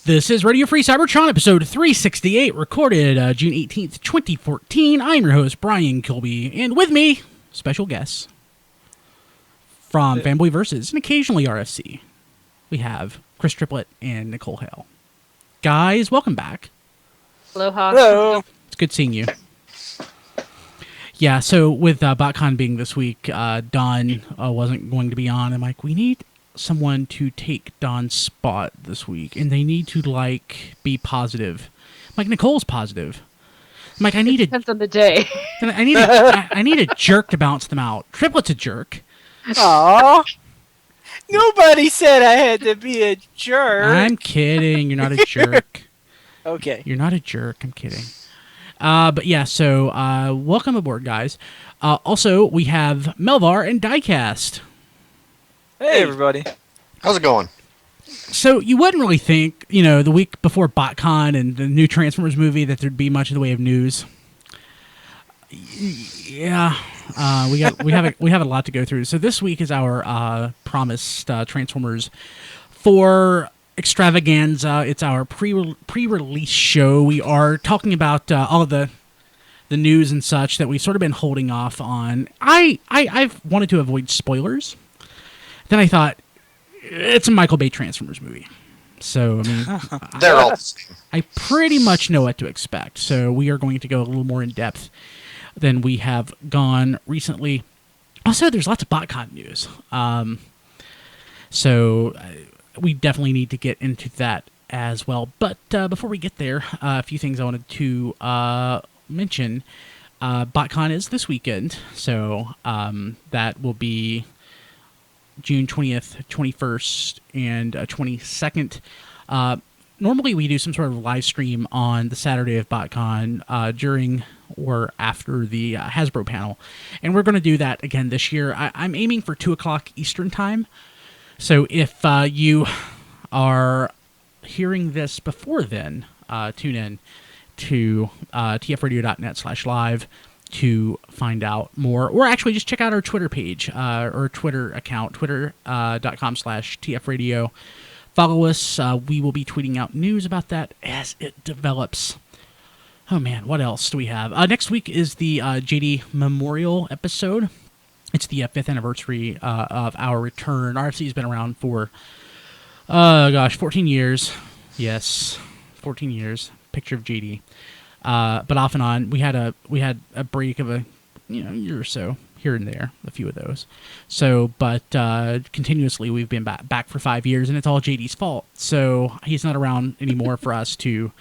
This is Radio Free Cybertron, episode 368, recorded June 18th, 2014. I'm your host, Brian Kilby, and with me, special guests from Fanboy Versus and occasionally RFC, we have Chris Triplette and Nicole Hale. Guys, welcome back. Aloha. Hello. It's good seeing you. Yeah, so with BotCon being this week, Don wasn't going to be on. I'm like, we need someone to take Don's spot this week, and they need to be positive. Like, Nicole's positive. I'm like, Depends on the day. I need a jerk to bounce them out. Triplette's a jerk. Aww. Nobody said I had to be a jerk. I'm kidding. You're not a jerk. Okay. You're not a jerk. I'm kidding. But yeah, so welcome aboard, guys. Also, we have Melvar and Diecast. Hey, everybody. How's it going? So you wouldn't really think, the week before BotCon and the new Transformers movie that there'd be much in the way of news. Yeah, we have a lot to go through. So this week is our promised Transformers 4 extravaganza. It's our pre-release show. We are talking about all of the news and such that we've sort of been holding off on. I've wanted to avoid spoilers. Then I thought, it's a Michael Bay Transformers movie. So, I mean, They're all the same. I pretty much know what to expect. So we are going to go a little more in depth than we have gone recently. Also, there's lots of BotCon news. So we definitely need to get into that as well. But before we get there, a few things I wanted to mention. BotCon is this weekend. So that will be June 20th, 21st, and 22nd. Normally we do some sort of live stream on the Saturday of BotCon during or after the Hasbro panel. And we're going to do that again this year. I'm aiming for 2 o'clock Eastern time. So if you are hearing this before then, tune in to tfradio.net/live to find out more, or actually just check out our Twitter page or Twitter account, twitter.com/tfradio. Follow us. We will be tweeting out news about that as it develops. Oh man, what else do we have? Next week is the JD Memorial episode. It's the 5th anniversary of our return. RFC has been around for, 14 years. Yes, 14 years. Picture of JD. But off and on, we had a break of a year or so here and there, a few of those. So, but continuously we've been back for 5 years, and it's all JD's fault. So he's not around anymore for us to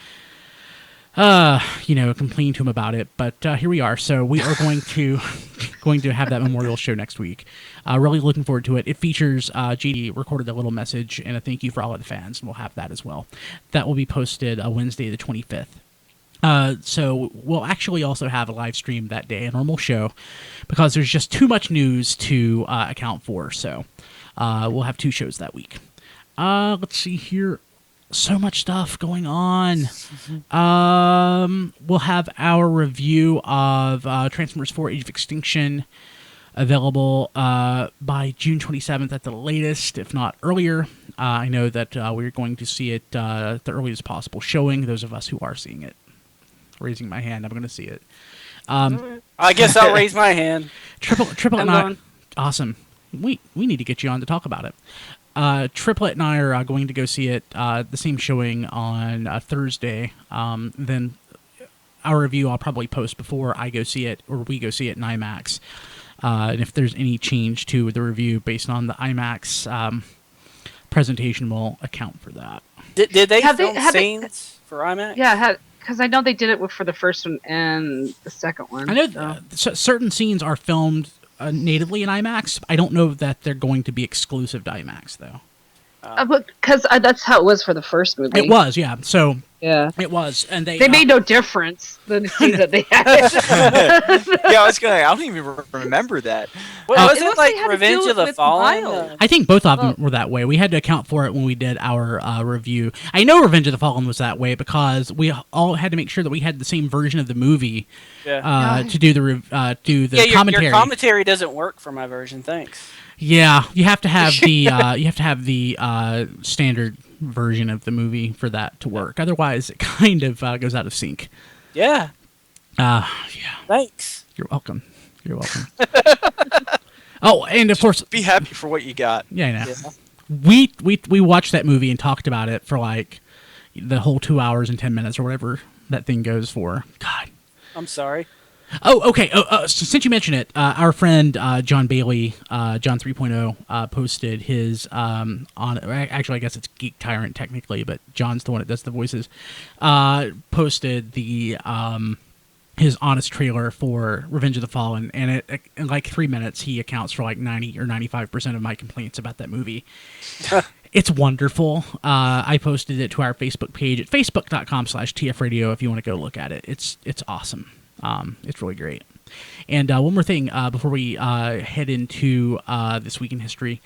complain to him about it. But here we are. So we are going to have that memorial show next week. Really looking forward to it. It features JD recorded a little message and a thank you for all of the fans, and we'll have that as well. That will be posted Wednesday the 25th. So we'll actually also have a live stream that day, a normal show, because there's just too much news to account for. So we'll have 2 shows that week. Let's see here. So much stuff going on. We'll have our review of Transformers 4 Age of Extinction available by June 27th at the latest, if not earlier. I know that we're going to see it the earliest possible showing, those of us who are seeing it. Raising my hand, I'm going to see it. I guess I'll raise my hand. Triplette and I, awesome. We need to get you on to talk about it. Triplette and I are going to go see it, the same showing on Thursday. Then our review I'll probably post before I go see it, or we go see it in IMAX. And if there's any change to the review based on the IMAX presentation, we'll account for that. Did they film scenes for IMAX? Yeah, because I know they did it for the first one and the second one. I know certain scenes are filmed natively in IMAX. I don't know that they're going to be exclusive to IMAX, though. Because that's how it was for the first movie. It was, yeah. So yeah, it was, and they made no difference the scene that they had. Yeah, I was gonna. I don't even remember that. Was it like Revenge of the Fallen? I think both of them were that way. We had to account for it when we did our review. I know Revenge of the Fallen was that way because we all had to make sure that we had the same version of the movie to do the commentary. Your commentary doesn't work for my version. Thanks. Yeah, you have to have the standard version of the movie for that to work. Otherwise, it kind of goes out of sync. Yeah. Yeah. Thanks. You're welcome. Oh, and of course, be happy for what you got. Yeah, I know. Yeah. We watched that movie and talked about it for like the whole 2 hours and 10 minutes or whatever that thing goes for. God. I'm sorry. Oh, okay. So since you mentioned it, our friend John Bailey, John 3.0, posted his on. Actually, I guess it's Geek Tyrant technically, but John's the one that does the voices. Posted the his honest trailer for Revenge of the Fallen, and in like 3 minutes, he accounts for like 90 or 95% of my complaints about that movie. It's wonderful. I posted it to our Facebook page at facebook.com/tfradio if you want to go look at it. It's awesome. It's really great. And one more thing before we head into this week in history.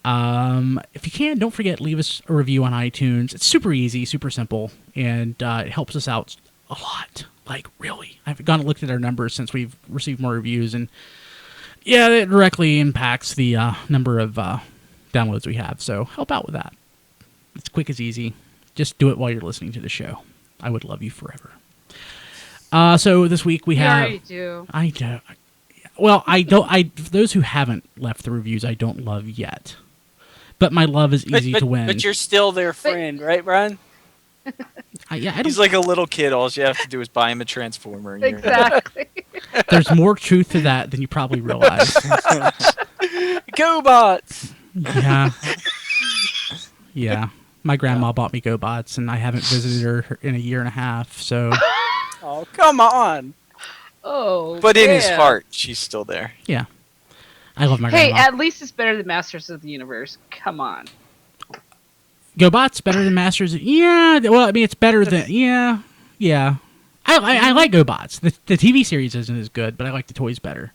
If you can, don't forget, leave us a review on iTunes. It's super easy, super simple, and it helps us out a lot. Like, really. I've gone and looked at our numbers since we've received more reviews, and yeah, it directly impacts the number of downloads we have. So help out with that. It's quick as easy. Just do it while you're listening to the show. I would love you forever. So this week we have. You do. I do. Well, I don't. Those who haven't left the reviews, I don't love yet. But my love is easy to win. But you're still their friend, right, Brian? I don't. He's like a litlittle kid. All you have to do is buy him a Transformer. And exactly. There's more truth to that than you probably realize. GoBots. Yeah. Yeah. My grandma bought me GoBots, and I haven't visited her in a year and a half. So. Oh, come on. Oh. But in his heart, she's still there. Yeah. I love my grandma. Hey, at least it's better than Masters of the Universe. Come on. GoBots better than Masters? Yeah. Well, I mean, it's better than... Yeah. Yeah. I like GoBots. The TV series isn't as good, but I like the toys better.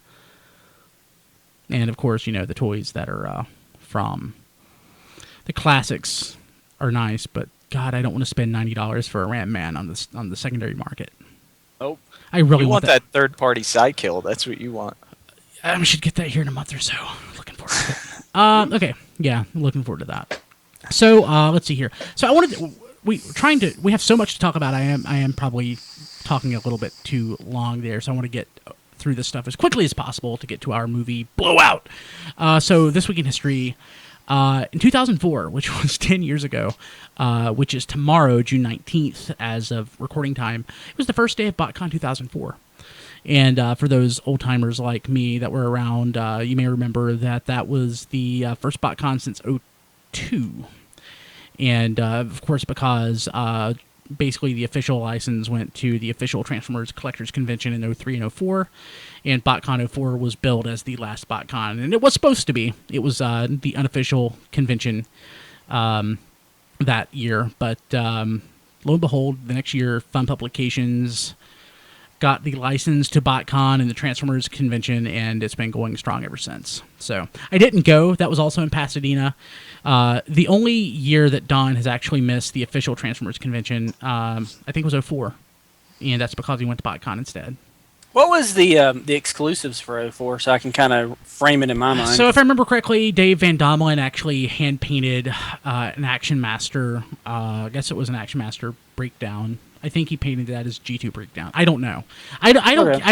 And, of course, the toys that are from... The classics are nice, but, God, I don't want to spend $90 for a Ram Man on the secondary market. Nope. I really want that third-party Sidekill. That's what you want. I should get that here in a month or so. Looking forward to it. Okay. Yeah, looking forward to that. So let's see here. So I wanted to, we have so much to talk about. I am probably talking a little bit too long there. So I want to get through this stuff as quickly as possible to get to our movie Blowout. So this week in history, in 2004, which was 10 years ago, which is tomorrow, June 19th, as of recording time, it was the first day of BotCon 2004. And for those old-timers like me that were around, you may remember that was the first BotCon since 2002. And, of course, because basically the official license went to the official Transformers Collectors Convention in 2003 and 2004, and BotCon 04 was billed as the last BotCon. And it was supposed to be. It was the unofficial convention that year. But lo and behold, the next year, Fun Publications got the license to BotCon and the Transformers Convention, and it's been going strong ever since. So I didn't go. That was also in Pasadena. The only year that Don has actually missed the official Transformers Convention, I think it was 2004, and that's because he went to BotCon instead. What was the exclusives for 2004, so I can kind of frame it in my mind? So if I remember correctly, Dave Van Domelen actually hand-painted an Action Master, I guess it was an Action Master breakdown. I think he painted that as G2 breakdown. I don't know. I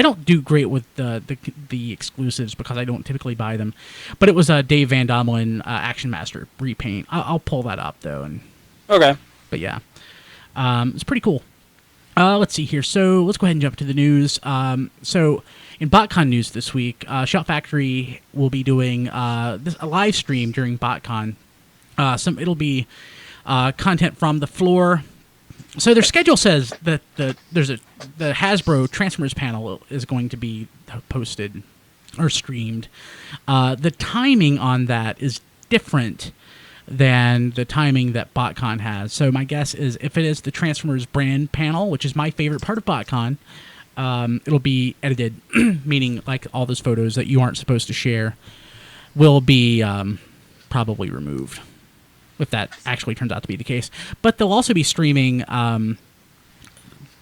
don't do great with the exclusives because I don't typically buy them. But it was a Dave Van Domelen Action Master repaint. I'll pull that up though. Okay. But yeah, it's pretty cool. Let's see here. So let's go ahead and jump to the news. So in BotCon news this week, Shot Factory will be doing a live stream during BotCon. It'll be content from the floor. So their schedule says that the Hasbro Transformers panel is going to be posted or streamed. The timing on that is different than the timing that BotCon has. So my guess is if it is the Transformers brand panel, which is my favorite part of BotCon, it'll be edited, meaning like all those photos that you aren't supposed to share will be probably removed, if that actually turns out to be the case. But they'll also be streaming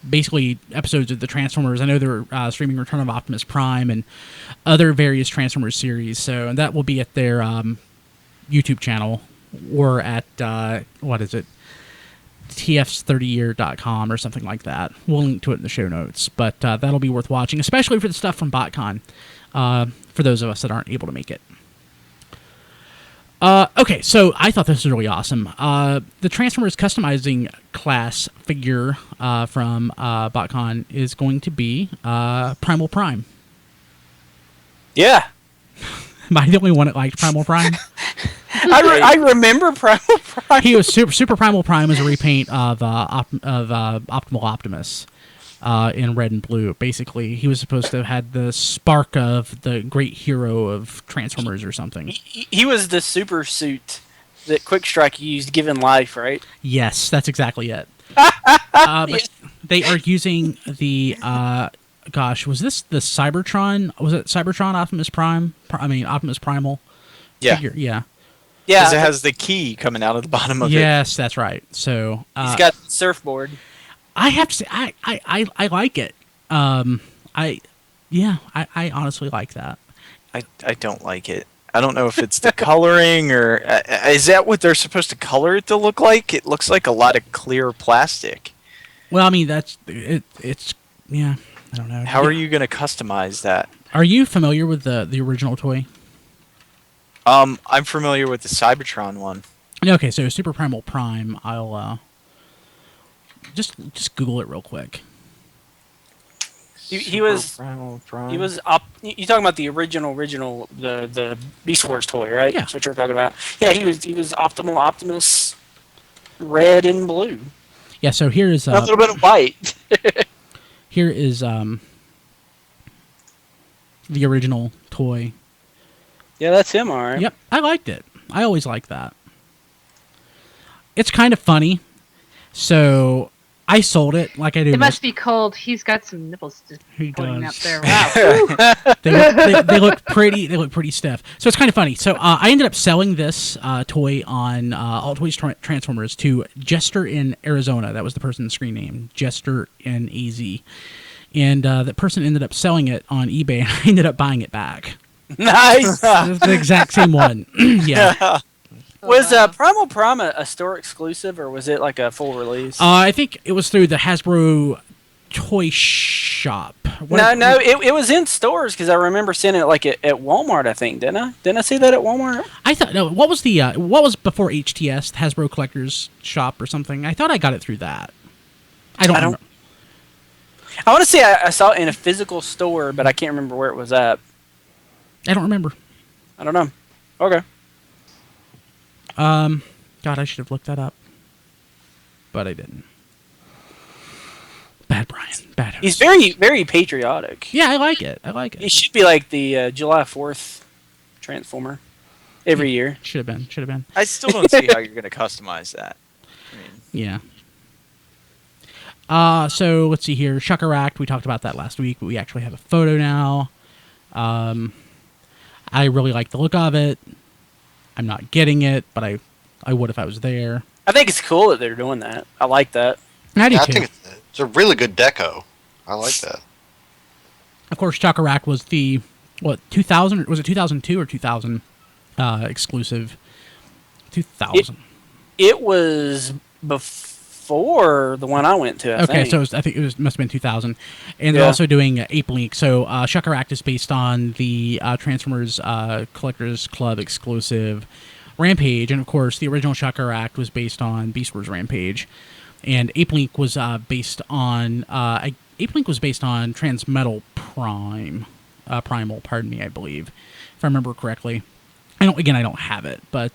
basically episodes of the Transformers. I know they're streaming Return of Optimus Prime and other various Transformers series. So and that will be at their YouTube channel, or at what is it? tfs30year.com or something like that. We'll link to it in the show notes, but that'll be worth watching, especially for the stuff from BotCon, for those of us that aren't able to make it. Okay, so I thought this was really awesome. The Transformers customizing class figure from BotCon is going to be Primal Prime. Yeah. Am I the only one that liked Primal Prime? I remember Primal Prime. He was Super Primal Prime was a repaint of Optimal Optimus in red and blue. Basically, he was supposed to have had the spark of the great hero of Transformers or something. He was the super suit that Quick Strike used, given life, right? Yes, that's exactly it. But they are using the gosh, was this the Cybertron? Was it Cybertron Optimus Prime? Optimus Primal. Yeah. Figure? Yeah. Yeah. Because it has the key coming out of the bottom of it. Yes, that's right. So he's got the surfboard. I have to say, I like it. I honestly like that. I don't like it. I don't know if it's the coloring or is that what they're supposed to color it to look like? It looks like a lot of clear plastic. Well, I mean that's it. It's yeah. I don't know. How are you going to customize that? Are you familiar with the original toy? I'm familiar with the Cybertron one. Okay, so Super Primal Prime. I'll just Google it real quick. He was Primal Prime. you talking about the original the Beast Wars toy, right? Yeah. That's what you're talking about. Yeah, he was Optimal Optimus, red and blue. Yeah. So here is A little bit of white. here is the original toy. Yeah, that's him, all right. Yep, I liked it. I always like that. It's kind of funny. So I sold it like I do. It must be cold. He's got some nipples pointing up there. Wow. they look pretty. They look pretty stiff. So it's kind of funny. So I ended up selling this toy on All Toys Transformers to Jester in Arizona. That was the person's screen name, Jester in AZ. And that person ended up selling it on eBay, and I ended up buying it back. Nice. The exact same one. Yeah. Was Primal Prime a store exclusive, or was it like a full release? I think it was through the Hasbro toy shop. No, it was in stores because I remember seeing it like at Walmart. I think didn't I? Didn't I see that at Walmart? I thought no. What was before HTS, Hasbro Collectors Shop or something? I thought I got it through that. I don't remember. I want to say I saw it in a physical store, but I can't remember where it was at. I don't remember. I don't know. Okay. God, I should have looked that up, but I didn't. Bad Brian. Bad host. He's very, very patriotic. Yeah, I like it. He should be like the July 4th Transformer every year. Should have been. I still don't see how you're going to customize that. Yeah. So let's see here. Shokaract, we talked about that last week, but we actually have a photo now. I really like the look of it. I'm not getting it, but I would if I was there. I think it's cool that they're doing that. I like that. I do I too. think it's a really good deco. I like that. Of course, Shokaract was the 2000? Was it 2002 or 2000 exclusive? 2000. It was before the one I went to. I think. So I think it must have been 2000, and they're also doing Ape Link. So Shokaract is based on the Transformers Collectors Club exclusive Rampage, and of course the original Shokaract was based on Beast Wars Rampage, and Ape Link was based on Transmetal Prime, Primal. Pardon me, I believe, if I remember correctly. I don't have it, but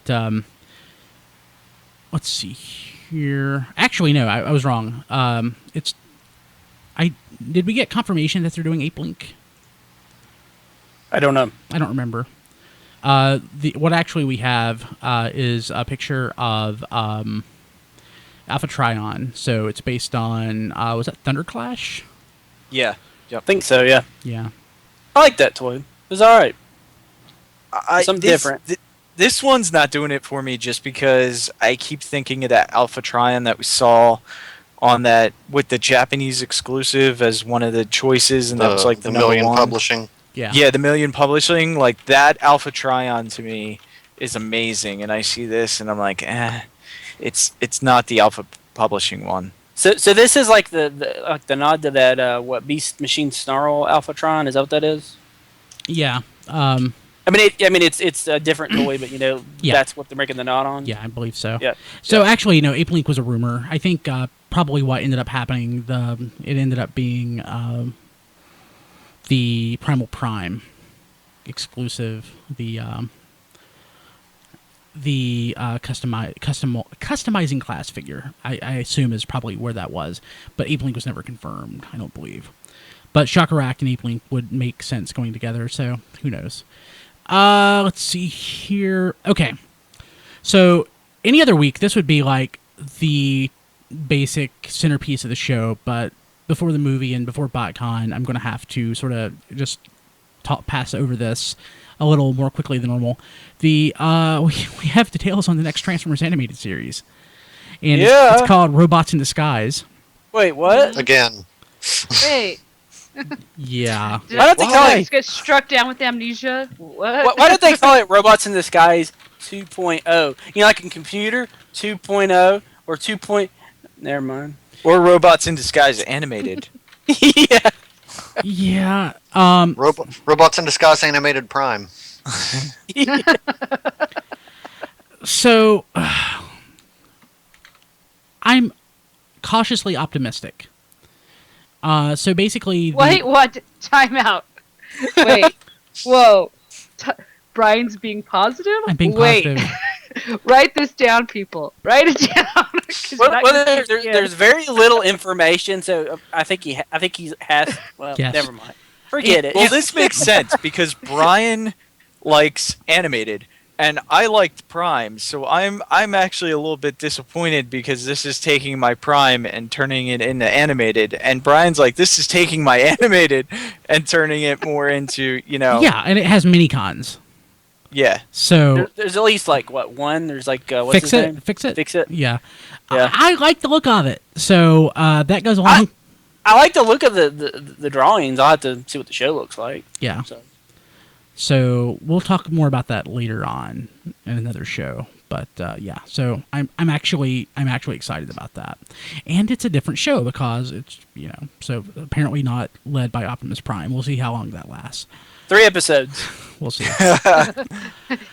let's see here. Actually, no, I was wrong. Did we get confirmation that they're doing Ape Link? I don't know. I don't remember. What actually we have is a picture of Alpha Trion. So it's based on was that Thunderclash? Yeah. I think so. Yeah. Yeah. I like that toy. It was all right. Something different. This one's not doing it for me just because I keep thinking of that Alpha Trion that we saw on that with the Japanese exclusive as one of the choices, and that was like the Million one. Publishing. Yeah. Yeah, the Million Publishing, like that Alpha Trion to me is amazing, and I see this, and I'm like, it's not the Alpha Publishing one. So this is like the nod to that what Beast Machine Snarl Alpha Trion, is that what that is? Yeah. It's a different toy, but that's what they're making the nod on. Yeah, I believe so. Yeah. So actually, Ape Link was a rumor. I think probably what ended up happening, it ended up being the Primal Prime exclusive, the customizing class figure. I assume is probably where that was, but Ape Link was never confirmed. I don't believe. But Shokaract and Ape Link would make sense going together. So who knows? Let's see here. Okay. So any other week, this would be like the basic centerpiece of the show, but before the movie and before BotCon, I'm going to have to sort of just pass over this a little more quickly than normal. We have details on the next Transformers animated series, and it's called Robots in Disguise. Wait, what? Again. Wait. Why Yeah. don't they call it? Get struck down with amnesia? What? Why don't they call it Robots in Disguise 2.0? Like in computer 2.0 or 2. Never mind. Or Robots in Disguise animated. Yeah. Yeah. Robots in Disguise animated Prime. So I'm cautiously optimistic. So basically, Wait, what? Time out. Wait. Whoa. Brian's being positive? I'm being positive. Write this down, people. Write it down. There's very little information, so I think he has. Well, yes. Never mind. Forget it. Well, this makes sense because Brian likes animated, and I liked Prime, so I'm actually a little bit disappointed because this is taking my Prime and turning it into animated, and Brian's like, this is taking my animated and turning it more into, Yeah, and it has mini cons. Yeah. So there's at least one. There's like what's Fix his It. name? Fix It. Fix It. Yeah. Yeah. I like the look of it. So that goes along. I like the look of the drawings. I'll have to see what the show looks like. Yeah. So we'll talk more about that later on in another show. But yeah, so I'm actually excited about that, and it's a different show because it's so apparently not led by Optimus Prime. We'll see how long that lasts. 3 episodes. We'll see.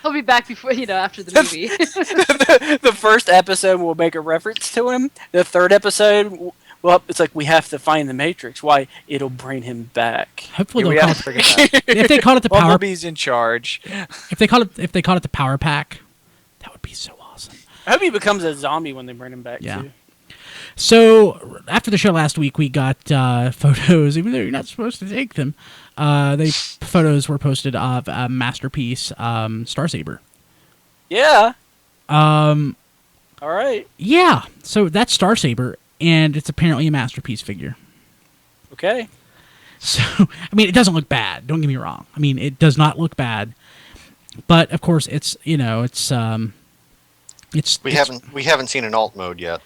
He'll be back before after the movie. The first episode will make a reference to him. The third episode, well, it's like we have to find the Matrix. Why? It'll bring him back. Hopefully they'll call it. If they call it the power. Bumblebee's in charge. If they call it the Power Pack, that would be so awesome. I hope he becomes a zombie when they bring him back too. So after the show last week, we got photos, even though you're not supposed to take them. Photos were posted of Masterpiece Star Saber. Yeah. All right. Yeah. So that's Star Saber, and it's apparently a Masterpiece figure. Okay. So it doesn't look bad. Don't get me wrong. It does not look bad, but of course, it's we haven't seen an alt mode yet.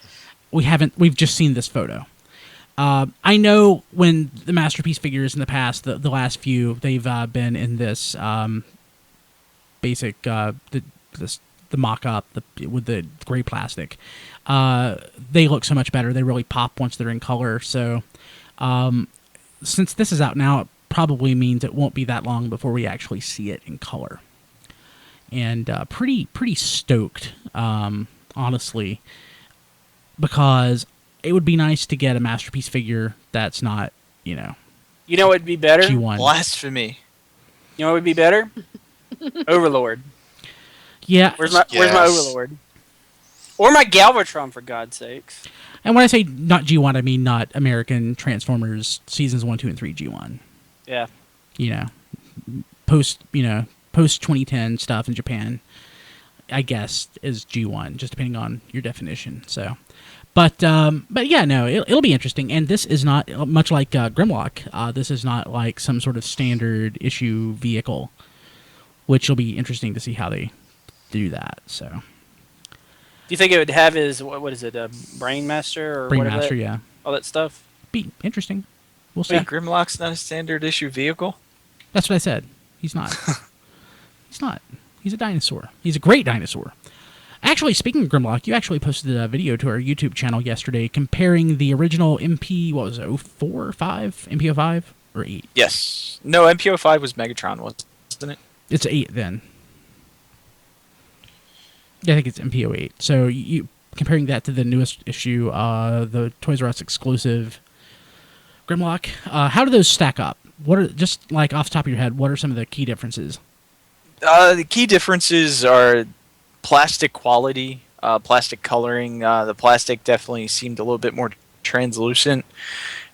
We've just seen this photo. I know when the Masterpiece figures in the past, the last few, they've been in this basic the mock-up with the gray plastic. They look so much better. They really pop once they're in color. So since this is out now, it probably means it won't be that long before we actually see it in color. And pretty stoked, honestly, because it would be nice to get a Masterpiece figure that's not, You know what would be better? G1. Blasphemy. You know what would be better? Overlord. Yeah. Where's my Overlord? Or my Galvatron, for God's sakes. And when I say not G1, I mean not American Transformers Seasons 1, 2, and 3 G1. Yeah. Post 2010 stuff in Japan, I guess, is G1, just depending on your definition. So, but yeah, no, it'll be interesting. And this is not much like Grimlock. This is not like some sort of standard issue vehicle, which will be interesting to see how they do that. So, do you think it would have his what is it, Brain Master or Brain whatever Master? Yeah, all that stuff. Be interesting. We'll see. Wait, Grimlock's not a standard issue vehicle? That's what I said. He's not. He's not. He's a dinosaur. He's a great dinosaur. Actually, speaking of Grimlock, you actually posted a video to our YouTube channel yesterday comparing the original MP, what was it, 04 or 5? MP05 or 8? Yes. No, MPO5 was Megatron, wasn't it? It's 8 then. Yeah, I think it's MPO8. So you comparing that to the newest issue, the Toys R Us exclusive Grimlock, how do those stack up? What are, just like off the top of your head, what are some of the key differences? The key differences are plastic quality, plastic coloring. The plastic definitely seemed a little bit more translucent.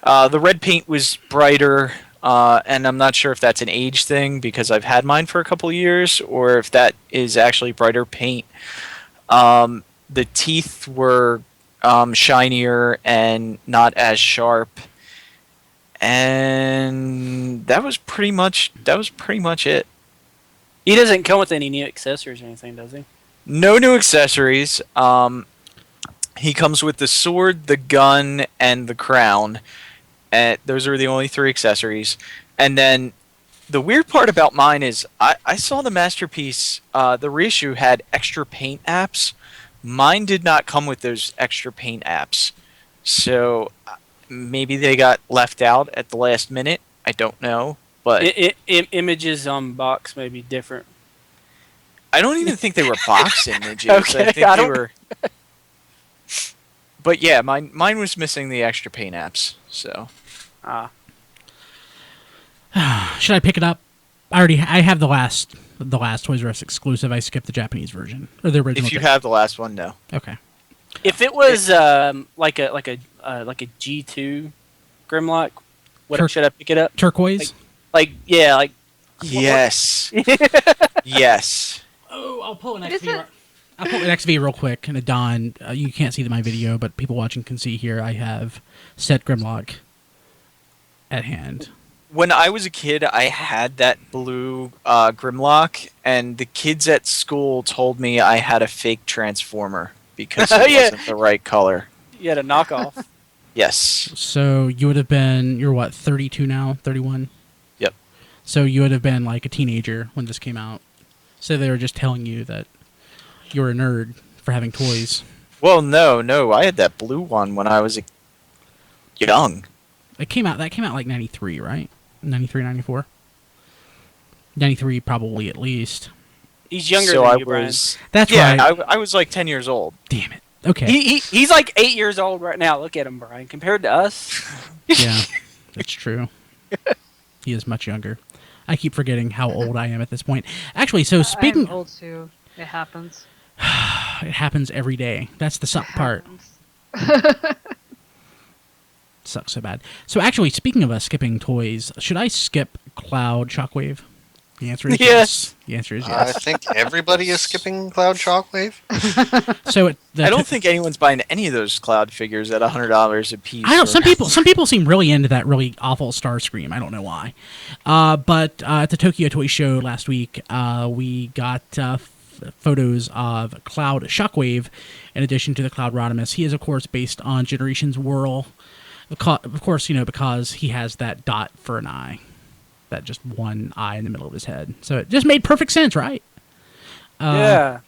The red paint was brighter, and I'm not sure if that's an age thing because I've had mine for a couple of years, or if that is actually brighter paint. The teeth were shinier and not as sharp, and that was pretty much it. He doesn't come with any new accessories or anything, does he? No new accessories. He comes with the sword, the gun, and the crown. Those are the only 3 accessories. And then the weird part about mine is I saw the Masterpiece, the reissue had extra paint apps. Mine did not come with those extra paint apps. So maybe they got left out at the last minute. I don't know. But images on box may be different. I don't even think they were box images. Okay, I think they were. But yeah, mine was missing the extra paint apps. So. Should I pick it up? I have the last Toys R Us exclusive. I skipped the Japanese version or the original. If you have the last one, no. Okay. If it was like a G2 Grimlock, should I pick it up? Turquoise. Yes. Yes. Oh, I'll pull an What is XV. it? I'll pull an XV real quick. And Don, you can't see my video, but people watching can see here. I have set Grimlock at hand. When I was a kid, I had that blue Grimlock, and the kids at school told me I had a fake Transformer because it wasn't the right color. You had a knockoff. Yes. So you would have been, you're what, 32 now? 31? Yep. So you would have been like a teenager when this came out. So they were just telling you that you were a nerd for having toys. Well, no. I had that blue one when I was young. That came out like 93, right? 93, 94? 93 probably at least. He's younger so than I you, Brian. was. That's yeah, right. I was like 10 years old. Damn it. Okay. He's like 8 years old right now. Look at him, Brian. Compared to us. Yeah, that's true. He is much younger. I keep forgetting how old I am at this point. Actually, so speaking... I'm old too. It happens. It happens every day. That's the suck part. Sucks so bad. So actually, speaking of skipping toys, should I skip Cloud Shockwave? The answer is yes. The answer is I yes. think everybody is skipping Cloud Shockwave. So I don't think anyone's buying any of those Cloud figures at $100 a piece. I don't. Some people seem really into that really awful Starscream. I don't know why. But at the Tokyo Toy Show last week, we got photos of Cloud Shockwave in addition to the Cloud Rodimus. He is, of course, based on Generations Whirl. Of course, because he has that dot for an eye. That just one eye in the middle of his head. So it just made perfect sense, right? Yeah.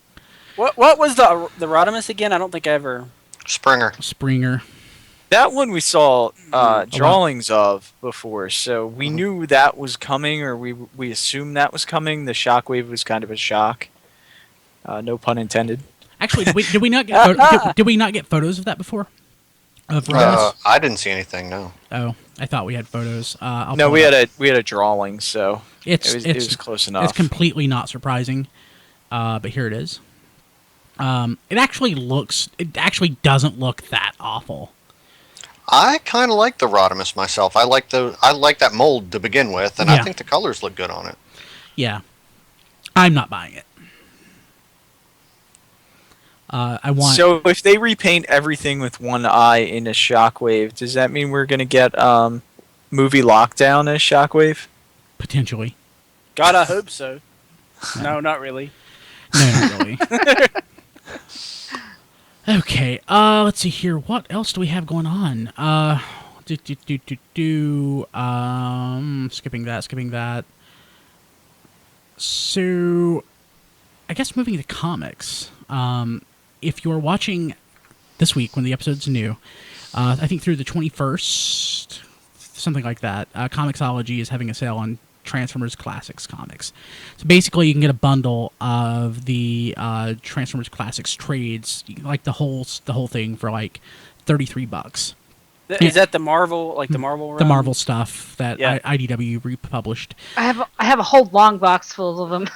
What was the Rodimus again? I don't think I ever... Springer. That one we saw drawings of before, so we knew that was coming, or we assumed that was coming. The Shockwave was kind of a shock. No pun intended. Actually, did we not get photos of that before? Of Rodimus? I didn't see anything. No. Oh, I thought we had photos. No, we had a drawing, so it was close enough. It's completely not surprising, but here it is. It actually doesn't look that awful. I kind of like the Rodimus myself. I like that mold to begin with, and I think the colors look good on it. Yeah, I'm not buying it. So if they repaint everything with one eye in a Shockwave, does that mean we're gonna get movie Lockdown as Shockwave? Potentially. God, I hope so. No, not really. No, not really. Okay, let's see here. What else do we have going on? Skipping that. So I guess moving to comics. If you're watching this week when the episode's new, I think through the 21st, something like that, comiXology is having a sale on Transformers Classics comics. So basically, you can get a bundle of the Transformers Classics trades, like the whole thing, for like $33. Is that the Marvel, like the Marvel run? The Marvel stuff that Yeah. IDW republished. I have a whole long box full of them.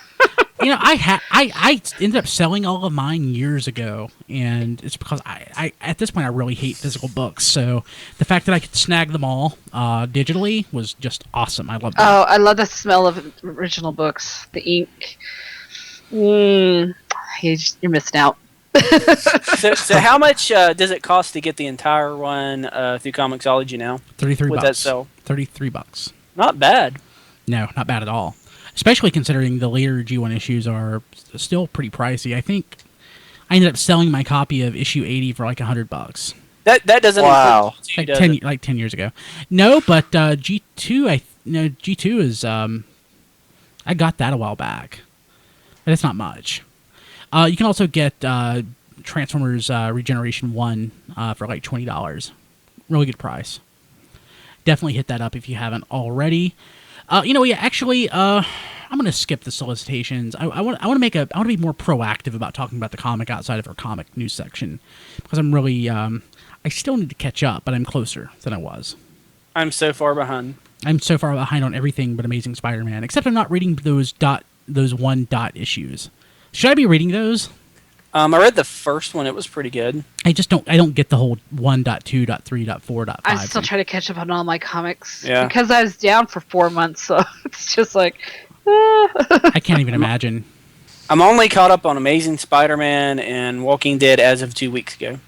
You know, I ended up selling all of mine years ago, and it's because I at this point I really hate physical books. So the fact that I could snag them all digitally was just awesome. I love that. Oh, I love the smell of original books. The ink. You're missing out. So how much does it cost to get the entire run through comiXology now? $33. Would that sell? $33. Not bad. No, not bad at all. Especially considering the later G1 issues are still pretty pricey. I think I ended up selling my copy of issue 80 for like $100. That doesn't Wow. include Like G2, does it? 10 years ago. No, but G2 G2 is I got that a while back. But it's not much. You can also get Transformers Regeneration 1 for like $20. Really good price. Definitely hit that up if you haven't already. I'm going to skip the solicitations. I want to be more proactive about talking about the comic outside of our comic news section, because I'm really I still need to catch up, but I'm closer than I was. I'm so far behind. I'm so far behind on everything but Amazing Spider-Man, except I'm not reading those one dot issues. Should I be reading those? I read the first one. It was pretty good. I don't get the whole 1.2.3.4.5. I'm still trying to catch up on all my comics. Yeah. Because I was down for 4 months, so it's just like... I can't even imagine. I'm only caught up on Amazing Spider-Man and Walking Dead as of 2 weeks ago.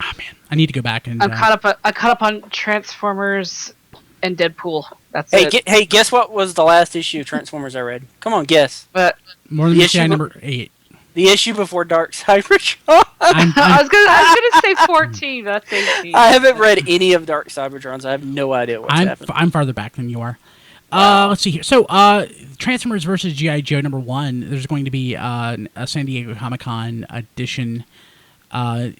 Oh man, I need to go back and. I caught up on Transformers and Deadpool. That's Hey, it. guess what was the last issue of Transformers I read? Come on, guess. But More than the the guy issue- number 8. The issue before Dark Cybertron. I was gonna say 14. That's 18. I haven't read any of Dark Cybertron, so I have no idea what's happening. I'm farther back than you are. Let's see here. So, Transformers versus G.I. Joe #1. There's going to be a San Diego Comic-Con edition. I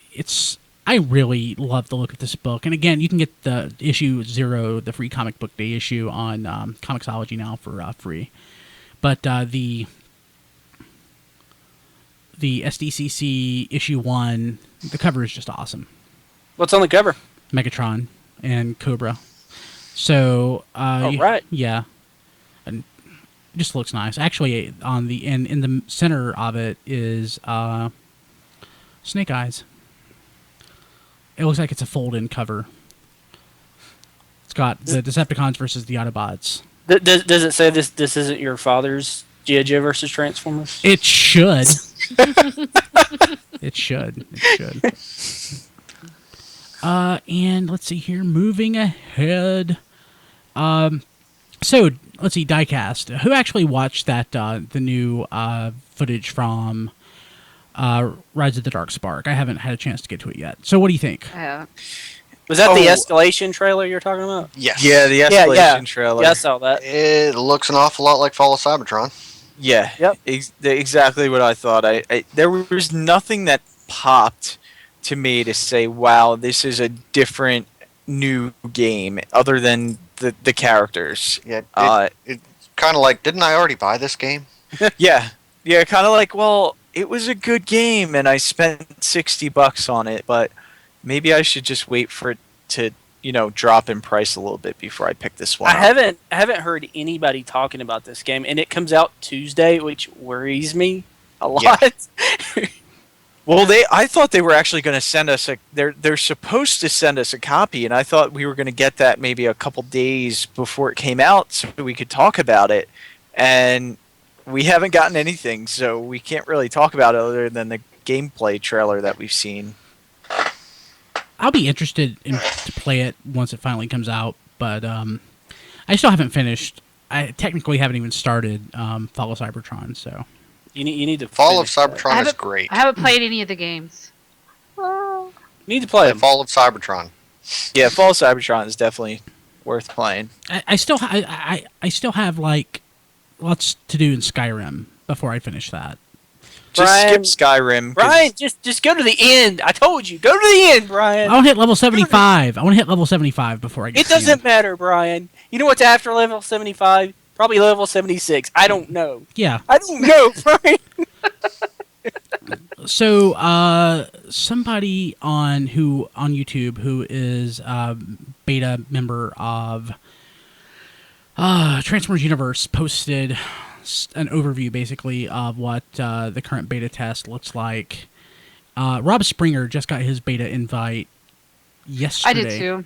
really love the look of this book, and again, you can get the issue 0, the free comic book day issue, on comiXology now for free. But the SDCC issue 1, the cover is just awesome. What's on the cover? Megatron and Cobra. So, right. Yeah, and it just looks nice. Actually, on the in the center of it is Snake Eyes. It looks like it's a fold-in cover. It's got the Decepticons versus the Autobots. Does it say this isn't your father's G.I. Joe versus Transformers? It should. It should. And let's see here. Moving ahead. So let's see. Diecast. Who actually watched that? The new footage from Rise of the Dark Spark. I haven't had a chance to get to it yet. So what do you think? Yeah. Was that the Escalation trailer you're talking about? Yes. Yeah, the escalation Yeah. trailer. Yeah, I saw that. It looks an awful lot like Fall of Cybertron. Yeah. Yep. Exactly what I thought. I there was nothing that popped to me to say, "Wow, this is a different new game," other than the characters. Yeah. It's kind of like, didn't I already buy this game? Yeah, kind of like, well, it was a good game, and I spent $60 on it, but maybe I should just wait for it to, drop in price a little bit before I pick this one I up. haven't heard anybody talking about this game, and it comes out Tuesday, which worries me a lot. Yeah. Well, I thought they were actually going to send us they're supposed to send us a copy, and I thought we were going to get that maybe a couple days before it came out so we could talk about it, and we haven't gotten anything, so we can't really talk about it other than the gameplay trailer that we've seen. I'll be interested to play it once it finally comes out, but I still haven't finished. I technically haven't even started Fall of Cybertron, so You need to Fall of finish that. Cybertron is great. I haven't played any of the games. You need to play them. Fall of Cybertron. Yeah, Fall of Cybertron is definitely worth playing. I still have like lots to do in Skyrim before I finish that. Just skip Skyrim. Brian, just go to the end. I told you, go to the end, Brian. I want to hit level 75. I want to hit level 75 before I get It doesn't matter, Brian. You know what's after level 75? Probably level 76. I don't know. Yeah. I don't know, Brian. So, somebody on YouTube who is a beta member of Transformers Universe posted an overview, basically, of what the current beta test looks like. Rob Springer just got his beta invite yesterday. I did too.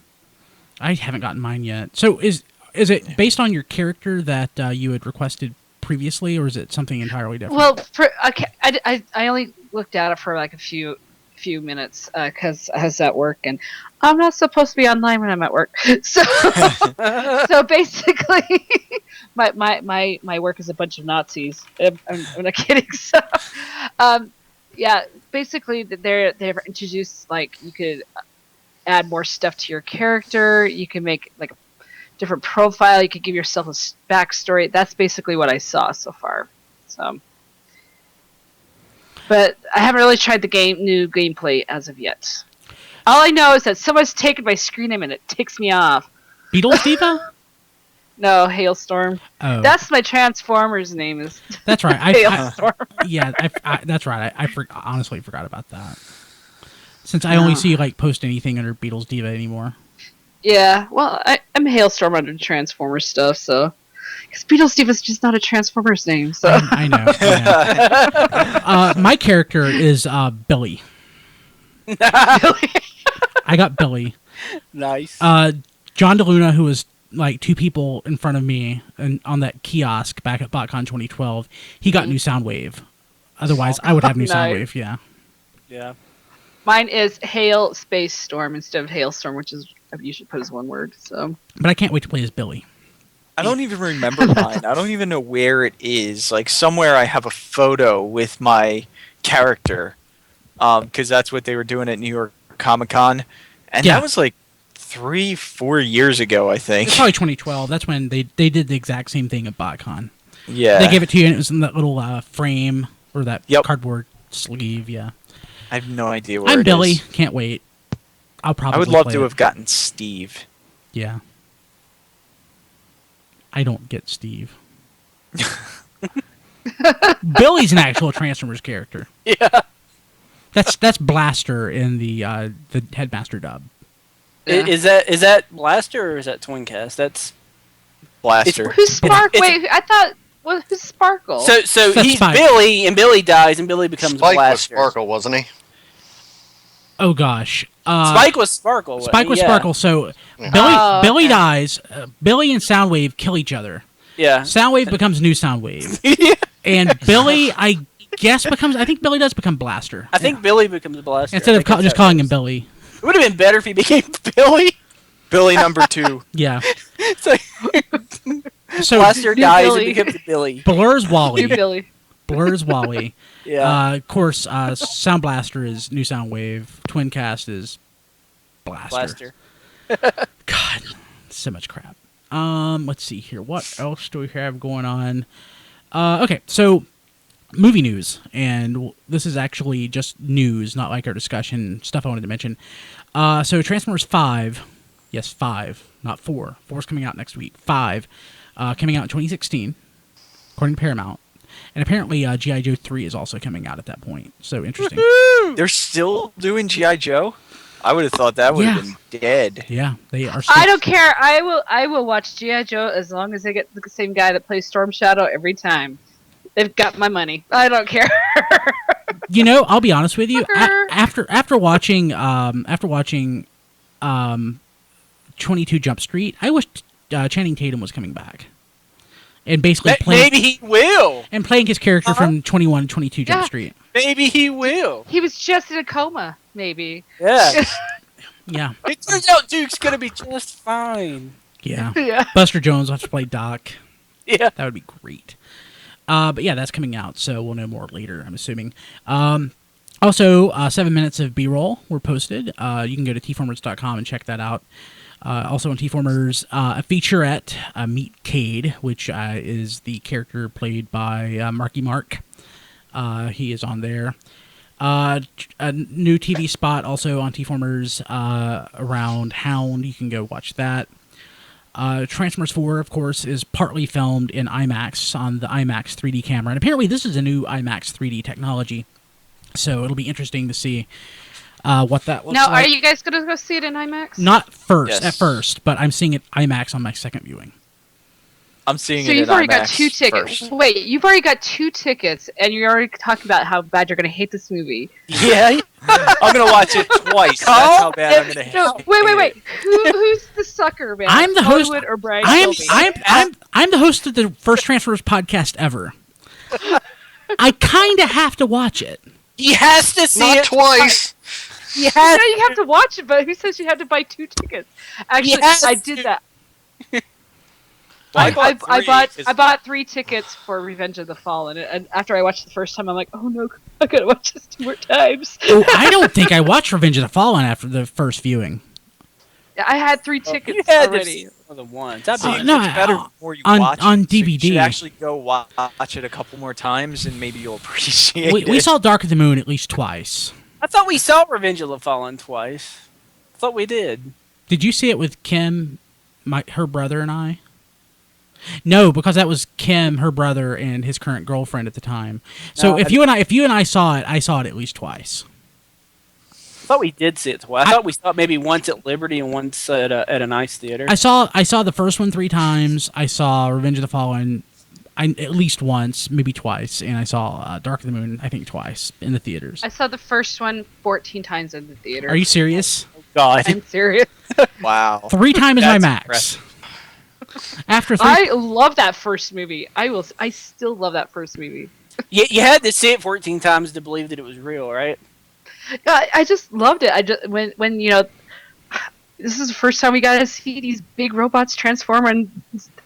I haven't gotten mine yet. So, is it based on your character that you had requested previously, or is it something entirely different? Well, I only looked at it for like a few minutes because I was at work and I'm not supposed to be online when I'm at work. So so basically, my work is a bunch of Nazis. I'm not kidding. So yeah, basically they've introduced like you could add more stuff to your character. You can make like a different profile. You could give yourself a backstory. That's basically what I saw so far. So. But I haven't really tried the new gameplay as of yet. All I know is that someone's taken my screen name and it ticks me off. Beatles Diva? No, Hailstorm. Oh, That's my Transformers name is. that's right. Hailstorm. Yeah, that's right. I honestly forgot about that. Since I only see like post anything under Beatles Diva anymore. Yeah, well, I'm Hailstorm under Transformers stuff, so. Because Beatles Diva is just not a Transformers name, so. I know. My character is Billy. I got Billy. Nice. John DeLuna, who was like two people in front of me and on that kiosk back at BotCon 2012, he got new Soundwave. Otherwise, I would have new Nice. Soundwave, yeah. Yeah. Mine is Hail Space Storm instead of Hailstorm, which is you should put as one word. So. But I can't wait to play as Billy. I don't even remember mine. I don't even know where it is. Like somewhere I have a photo with my character, because that's what they were doing at New York Comic-Con, and Yeah. that was like 3-4 years ago, I think. It's probably 2012. That's when they did the exact same thing at BotCon. Yeah, They gave it to you, and it was in that little frame or that Yep. cardboard sleeve. Yeah, I have no idea where I'm it Billy. is. Can't wait. I'll probably. I would love play to it. have gotten Steve. Yeah. I don't get Steve. Billy's an actual Transformers character. Yeah. That's Blaster in the Headmaster dub. Yeah. Is that Blaster or is that Twincast? That's Blaster. Who's Spark? It's- Wait, I thought. Who's Sparkle? so That's he's Spike. Billy and Billy dies and Billy becomes Spike was Blaster. Sparkle, wasn't he? Oh gosh. Spike was Sparkle. Spike was yeah. Sparkle. So Yeah. Billy okay. dies. Billy and Soundwave kill each other. Yeah. Soundwave becomes new Soundwave, Yeah. and Billy, I guess, becomes. I think Billy does become Blaster. I think Billy becomes Blaster. Instead I of think that's just how it calling him is. Billy. It would have been better if he became Billy. Billy number 2. Yeah. It's like So Blaster New dies Billy. and becomes Billy. Blur's New Wally. Billy. Blur's Wally. Yeah. Of course, Sound Blaster is new Soundwave. Twincast is Blaster. God, so much crap. Let's see here. What else do we have going on? Okay, so movie news, and this is actually just news, not like our discussion stuff I wanted to mention. So Transformers 5, yes, 5, not 4. 4's coming out next week. 5, coming out in 2016, according to Paramount. And apparently G.I. Joe 3 is also coming out at that point. So interesting. They're still doing G.I. Joe? I would have thought that would have Yeah. been dead. Yeah, they are. Still, I don't care. I will watch G.I. Joe as long as they get the same guy that plays Storm Shadow every time. They've got my money. I don't care. You know, I'll be honest with you. Fucker. After watching 22 Jump Street, I wish Channing Tatum was coming back, and basically playing Maybe he will. and playing his character from 21 and 22 Jump Yeah. Street. Maybe he will. He was just in a coma, maybe. Yeah. Yeah, It turns out Duke's gonna be just fine. yeah. Yeah. Buster Jones will have to play Doc. Yeah. That would be great. But yeah, that's coming out, so we'll know more later, I'm assuming. Also, 7 minutes of B-roll were posted. You can go to tformers.com and check that out. Also on Tformers, a featurette, Meet Cade, which is the character played by Marky Mark He is on there. A new TV spot also on T-Formers around Hound. You can go watch that. Transformers 4, of course, is partly filmed in IMAX on the IMAX 3D camera. And apparently this is a new IMAX 3D technology. So it'll be interesting to see what that looks like. Now, are you guys going to go see it in IMAX? Not first, Yes. at first, but I'm seeing it IMAX on my second viewing. I'm seeing So it you've at already got IMAX 2 tickets. first. Wait, you've already got 2 tickets, and you're already talking about how bad you're going to hate this movie. Yeah, I'm gonna watch it twice. That's how bad I'm gonna hate No, it. wait. Who's the sucker, man? I'm the host. Hollywood or Brian I'm Kilby? I'm the host of the first Transformers podcast ever. I kind of have to watch it. he has to see Not it twice. He No, has. you have to watch it, but who says you had to buy 2 tickets? Actually, Yes. I did that. I I bought three. bought 3 tickets for Revenge of the Fallen, and after I watched it the first time, I'm like, oh no, I gotta watch this 2 more times. Oh, I don't think I watched Revenge of the Fallen after the first viewing. I had 3 You tickets had to already. see more than once. That'd See, be no, it's better before you on- watch on it. So you DVD. should actually go watch it a couple more times, and maybe you'll appreciate it. We saw Dark of the Moon at least twice. I thought we saw Revenge of the Fallen twice. I thought we did. Did you see it with Kim, her brother, and I? No, because that was Kim, her brother, and his current girlfriend at the time. So No, if you and I saw it, I saw it at least twice. I thought we did see it twice. I thought we saw it maybe once at Liberty and once at a nice theater. I saw the first one 3 times. I saw Revenge of the Fallen at least once, maybe twice, and I saw Dark of the Moon I think twice in the theaters. I saw the first one 14 times in the theater. Are you serious? God. I'm serious. Wow. 3 times my That's max. impressive. After 3, I love that first movie. I still love that first movie. You had to see it 14 times to believe that it was real, right? I just loved it. I just when you know, this is the first time we got to see these big robots transform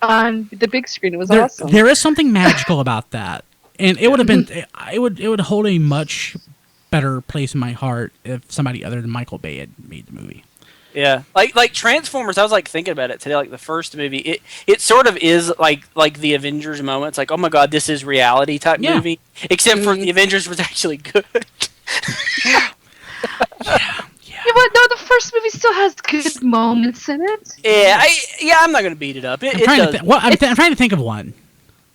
on the big screen. It was awesome. there is something magical about that, and it would have been it would hold a much better place in my heart if somebody other than Michael Bay had made the movie. Yeah, like Transformers. I was like thinking about it today. Like the first movie, it sort of is like the Avengers moment. It's like, oh my god, this is reality type Yeah. movie. Except for the Avengers was actually good. Yeah, but no, the first movie still has good moments in it. Yeah, I'm not gonna beat it up. It does. I'm trying to think of one.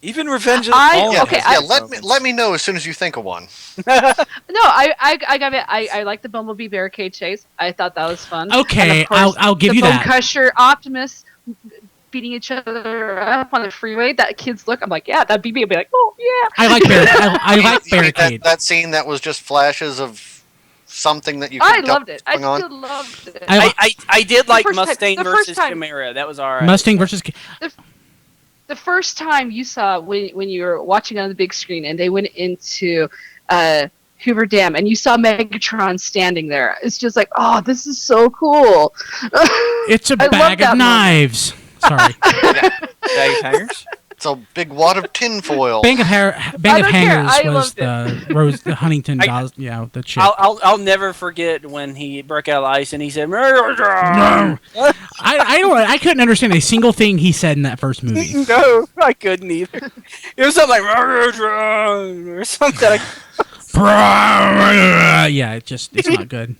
Even Revenge of the I- Fallen. Yeah, okay, yeah. has Let me know as soon as you think of one. No, I got it. I like the Bumblebee barricade chase. I thought that was fun. Okay, And of course, I'll give the you that. Bonecrusher Optimus beating each other up on the freeway. That kid's look. I'm like, yeah, that'd be me. I'd be like, oh yeah. I like I like You mean Barricade. that scene that was just flashes of something that you could I tell loved it. I what's going still loved it. I did like first time- Mustang the first versus time- Chimera. That was alright. Mustang versus. The first time you saw when you were watching on the big screen and they went into Hoover Dam and you saw Megatron standing there, it's just like, oh, this is so cool. It's a I love bag that of moment. knives. Sorry, Bag of hangers? It's a big wad of tinfoil. Bang of don't care. Hangers I was loved the Huntington, the chick. I'll never forget when he broke out of the ice and he said, No. I couldn't understand a single thing he said in that first movie. No, I couldn't either. It was something like or something. Yeah, it's not good.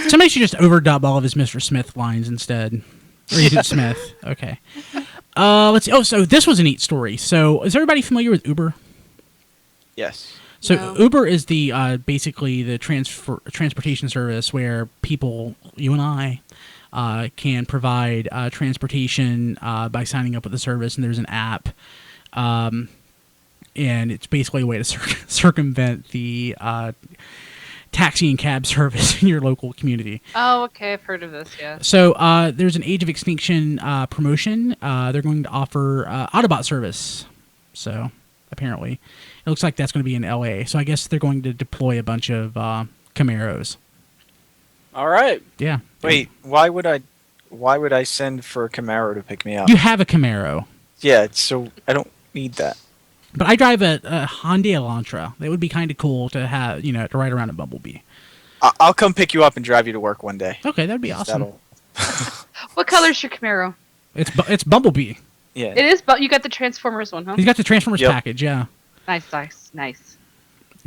Somebody should just overdub all of his Mr. Smith lines instead. Or Agent Smith. Okay. Let's see. Oh, so this was a neat story. So, is everybody familiar with Uber? Yes. So No. Uber is the basically the transportation service where people, you and I, can provide transportation by signing up with the service, and there's an app, and it's basically a way to circumvent the taxi and cab service in your local community. Oh, okay, I've heard of this. Yeah. So there's an Age of Extinction promotion. They're going to offer Autobot service. So apparently, it looks like that's going to be in LA. So I guess they're going to deploy a bunch of Camaros. All right. Yeah. Wait, why would I send for a Camaro to pick me up? You have a Camaro, Yeah, so I don't need that. but I drive a Hyundai Elantra. That would be kind of cool to have, to ride around a Bumblebee. I'll come pick you up and drive you to work one day. Okay, that'd be awesome. That'll- What color's your Camaro? It's Bumblebee. yeah. It is, but you got the Transformers one, huh? He's got the Transformers Yep. package. Yeah. Nice.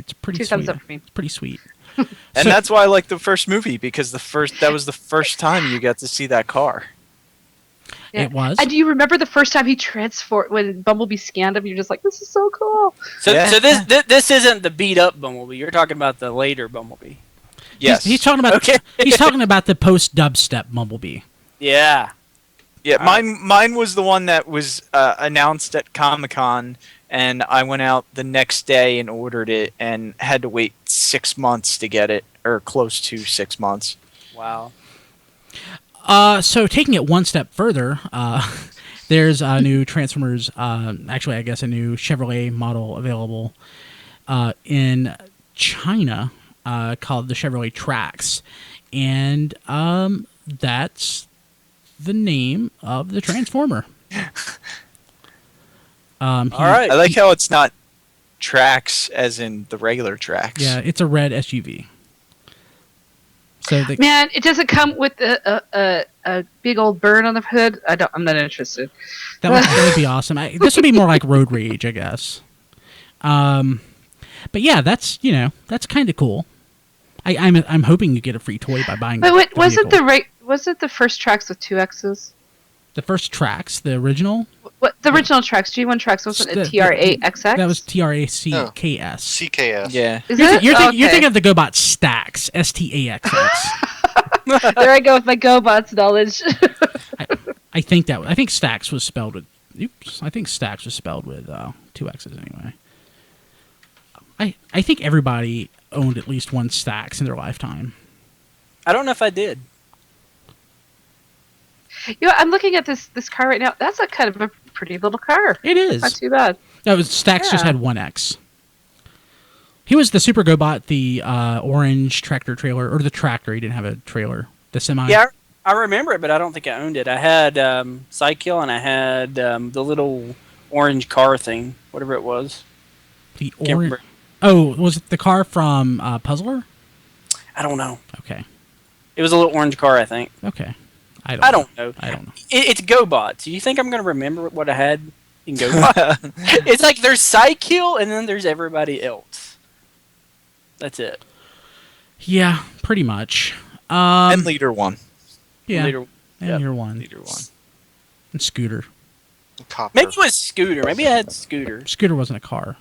It's pretty Two sweet. thumbs up for me. It's pretty sweet. And that's why I like the first movie, because that was the first time you got to see that car. Yeah. It was. And do you remember the first time he transformed when Bumblebee scanned him? You're just like, this is so cool. So, Yeah. so this isn't the beat up Bumblebee. You're talking about the later Bumblebee. Yes. He's talking about. Okay. He's talking about the post dubstep Bumblebee. Yeah. Yeah, mine was the one that was announced at Comic-Con, and I went out the next day and ordered it, and had to wait 6 months to get it, or close to 6 months. Wow. So taking it one step further, there's a new Transformers. Actually, I guess a new Chevrolet model available in China called the Chevrolet Trax, and that's the name of the Transformer. All right. I like how it's not Trax as in the regular Trax. Yeah, it's a red SUV. So Man, it doesn't come with a big old burn on the hood. I'm not interested. that would be awesome. This would be more like Road Rage, I guess. But yeah, that's kind of cool. I'm hoping you get a free toy by buying. But wait, the wasn't vehicle. the first Trax with 2 X's? The first Trax, the original? What the original Trax, G1 Trax, wasn't it TRAXX? That was TRACKS. CKS. Yeah. Is You're, it? you're, Okay. you're thinking of the GoBot Stax, STAXX. There I go with my GoBots knowledge. I think Stax was spelled with. Oops, I think Stax was spelled with 2 X's anyway. I think everybody owned at least one Stax in their lifetime. I don't know if I did. I'm looking at this car right now. That's a kind of a pretty little car. It is. Not too bad. No, Stax just Yeah. had one X. He was the Super GoBot, the orange tractor trailer, or the tractor. He didn't have a trailer. The semi. Yeah, I remember it, but I don't think I owned it. I had Psykill, and I had the little orange car thing, whatever it was. The Can't orange. remember. Oh, was it the car from Puzzler? I don't know. Okay. It was a little orange car, I think. Okay. I don't know. I don't know. It's GoBots. Do you think I'm going to remember what I had in GoBot? It's like there's Psykill, and then there's everybody else. That's it. Yeah, pretty much. And Leader 1. Yeah. Later- And yep. you're one. Leader 1. And Scooter. Copper. Maybe it was Scooter. Maybe I had Scooter. Scooter wasn't a car.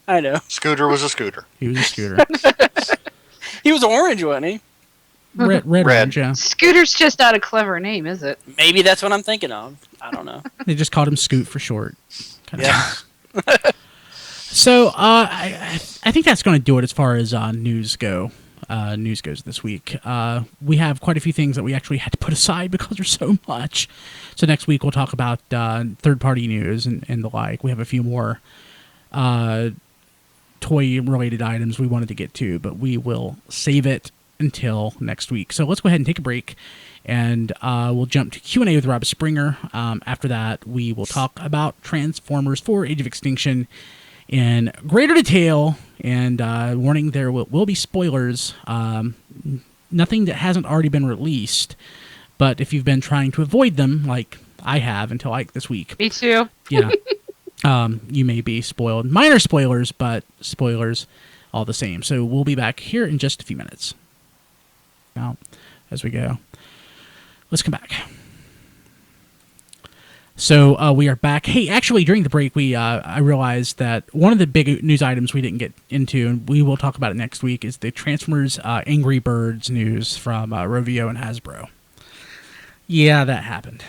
I know. Scooter was a scooter. He was a scooter. He was orange, wasn't he? Red. Orange, yeah. Scooter's just not a clever name, is it? Maybe that's what I'm thinking of. I don't know. They just called him Scoot for short. Kind of. Yeah. So I think that's going to do it as far as news goes this week. We have quite a few things that we actually had to put aside because there's so much. So next week we'll talk about third-party news and the like. We have a few more toy-related items we wanted to get to, but we will save it until next week. So let's go ahead and take a break, and we'll jump to Q&A with Rob Springer. After that, we will talk about Transformers 4 Age of Extinction in greater detail, and warning, there will be spoilers. Nothing that hasn't already been released, but if you've been trying to avoid them, like I have until like this week, Me too. yeah, you may be spoiled. Minor spoilers, but spoilers all the same. So we'll be back here in just a few minutes. Now, as we go, let's come back. So we are back. Hey, actually, during the break, I realized that one of the big news items we didn't get into, and we will talk about it next week, is the Transformers Angry Birds news from Rovio and Hasbro. Yeah, that happened.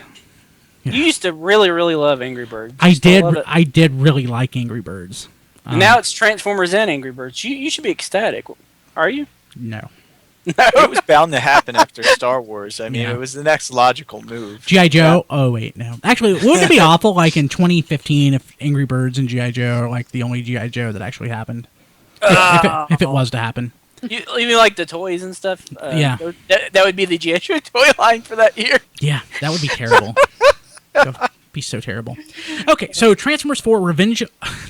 Yeah. You used to really, really love Angry Birds. I You still love did. it. I did really like Angry Birds. Now it's Transformers and Angry Birds. You should be ecstatic. Are you? No. It was bound to happen after Star Wars. I mean, Yeah. it was the next logical move. G.I. Joe? Oh, wait, no. Actually, wouldn't it be awful, like, in 2015, if Angry Birds and G.I. Joe are, like, the only G.I. Joe that actually happened? If it was to happen. You mean like the toys and stuff? Yeah. That would be the G.I. Joe toy line for that year. Yeah, that would be terrible. That would be so terrible. Okay, so Transformers 4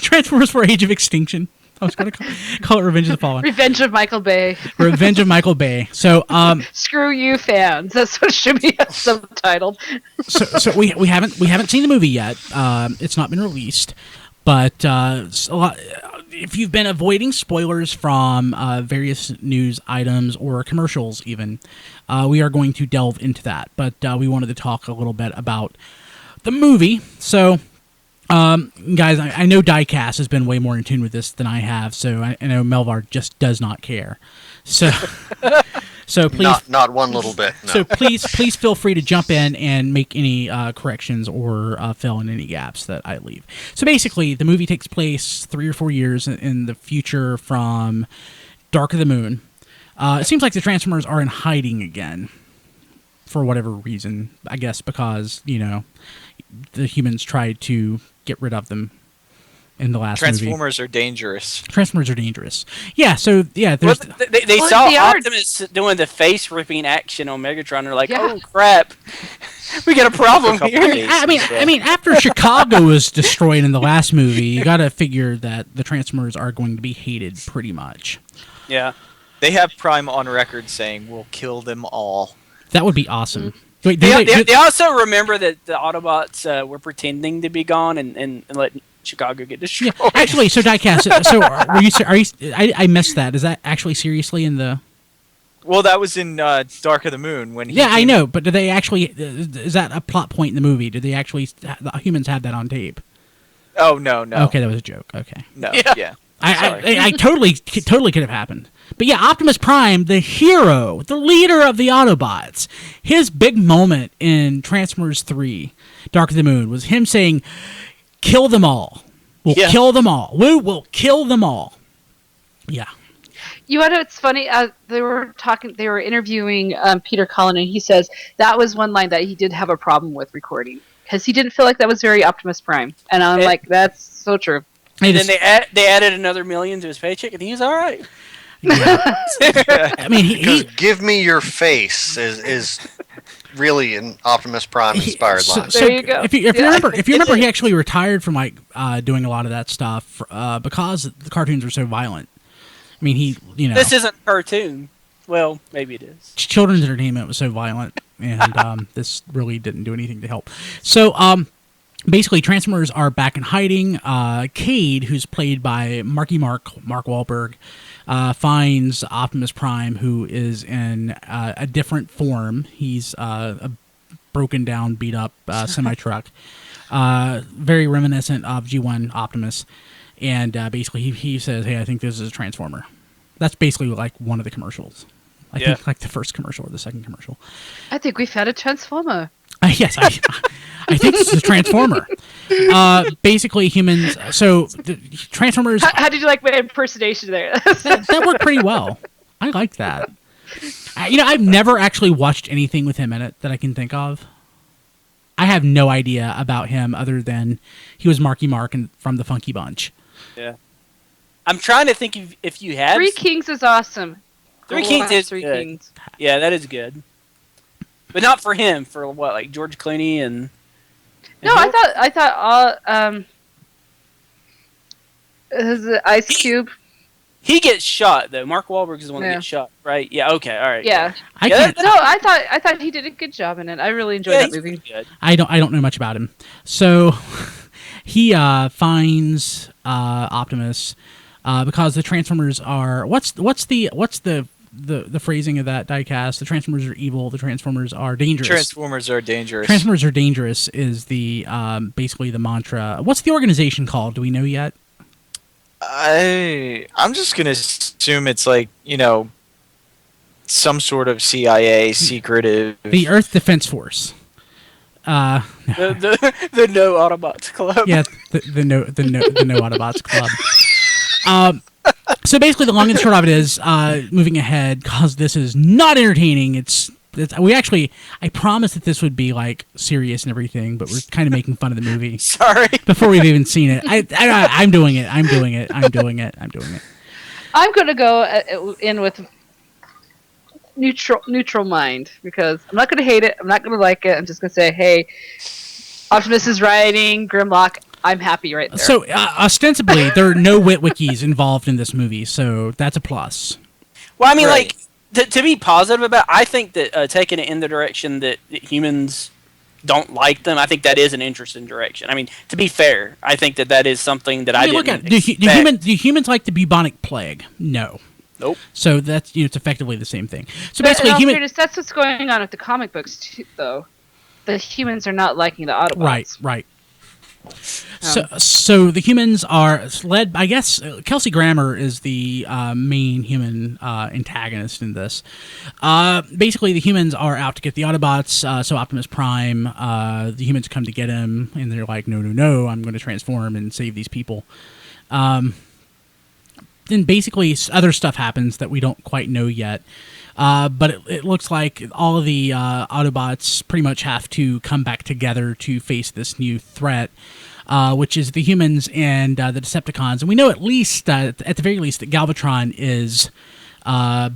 Transformers 4 Age of Extinction. I was going to call it Revenge of the Fallen. Revenge of Michael Bay. Revenge of Michael Bay. So, Screw you, fans. That's what it should be subtitled. so we haven't seen the movie yet. It's not been released, but if you've been avoiding spoilers from various news items or commercials even, we are going to delve into that. But we wanted to talk a little bit about the movie. So, guys, I know Diecast has been way more in tune with this than I have, so I know Melvar just does not care. So, so please, not one little bit. No. So please feel free to jump in and make any corrections or fill in any gaps that I leave. So basically, the movie takes place 3 or 4 years in the future from Dark of the Moon. It seems like the Transformers are in hiding again for whatever reason. I guess because, the humans tried to get rid of them in the last movie. Transformers are dangerous. Transformers are dangerous. Yeah, so, yeah. There's, they saw Optimus doing the face-ripping action on Megatron. They're like, oh, crap. We got a problem here. I mean, after Chicago was destroyed in the last movie, you got to figure that the Transformers are going to be hated pretty much. Yeah. They have Prime on record saying, we'll kill them all. That would be awesome. Wait, they also remember that the Autobots were pretending to be gone and let Chicago get destroyed. Yeah, actually, so Diecast, so are you? I missed that. Is that actually seriously in the? Well, that was in Dark of the Moon when. I know, but did they actually? Is that a plot point in the movie? Did they actually? The humans have that on tape? Oh no. Okay, that was a joke. Okay. No. Yeah. I totally could have happened. But yeah, Optimus Prime, the hero, the leader of the Autobots, his big moment in Transformers 3, Dark of the Moon, was him saying, kill them all. We'll kill them all. We will kill them all. Yeah. It's funny. They were interviewing Peter Cullen, and he says that was one line that he did have a problem with recording because he didn't feel like that was very Optimus Prime. And I'm like, that's so true. And then they added another $1 million to his paycheck, and he was all right. Yeah. I mean, he give me your face is really an Optimus Prime inspired line. So there you go. If you remember, he actually retired from doing a lot of that stuff because the cartoons were so violent. I mean, this isn't a cartoon. Well, maybe it is. Children's entertainment was so violent, and this really didn't do anything to help. So, basically, Transformers are back in hiding. Cade, who's played by Mark Wahlberg, finds Optimus Prime, who is in a different form. He's a broken down, beat up semi-truck, very reminiscent of G1 Optimus. And basically, he says, "Hey, I think this is a Transformer." That's basically like one of the commercials. I think like the first commercial or the second commercial. I think we've had a Transformer. Yes, I think this is a Transformer. Basically, humans. So the Transformers. How did you like my impersonation there? that worked pretty well. I like that. I've never actually watched anything with him in it that I can think of. I have no idea about him other than he was Marky Mark from the Funky Bunch. Yeah, I'm trying to think if you have. Three Kings is awesome. Three Kings is Three good. Kings. Yeah, that is good. But not for him. For what, like George Clooney and no, I thought is it Ice Cube? He gets shot though. Mark Wahlberg is the one that gets shot, right? Yeah. Okay. All right. Yeah. I thought he did a good job in it. I really enjoyed that movie. Good. I don't know much about him. So he finds Optimus because the Transformers are what's the phrasing of that Diecast? The Transformers are evil. The Transformers are dangerous. Transformers are dangerous. Transformers are dangerous is the basically the mantra. What's the organization called? Do we know yet? I'm just gonna assume it's like some sort of CIA secretive. The Earth Defense Force. The No Autobots Club. Yeah, the No Autobots Club. So basically, the long and short of it is, moving ahead, because this is not entertaining. I promised that this would be like serious and everything, but we're kind of making fun of the movie. Sorry. Before we've even seen it, I'm doing it. I'm gonna go in with neutral mind because I'm not gonna hate it. I'm not gonna like it. I'm just gonna say, hey, Optimus is riding Grimlock. I'm happy right there. So, ostensibly, there are no Witwickies involved in this movie, so that's a plus. Well, I mean, to be positive about it, I think that taking it in the direction that humans don't like them, I think that is an interesting direction. I mean, to be fair, I think that is something that I mean, didn't look at expect. do humans like the bubonic plague? No. Nope. So that's it's effectively the same thing. So But basically, in all fairness, that's what's going on with the comic books too, though. The humans are not liking the Autobots. Right. So the humans are led. I guess Kelsey Grammer is the main human antagonist in this. Basically, the humans are out to get the Autobots. So Optimus Prime, the humans come to get him, and they're like, "No! I'm going to transform and save these people." Then basically, other stuff happens that we don't quite know yet. But it looks like all of the Autobots pretty much have to come back together to face this new threat, which is the humans and the Decepticons. And we know at least, at the very least, that Galvatron is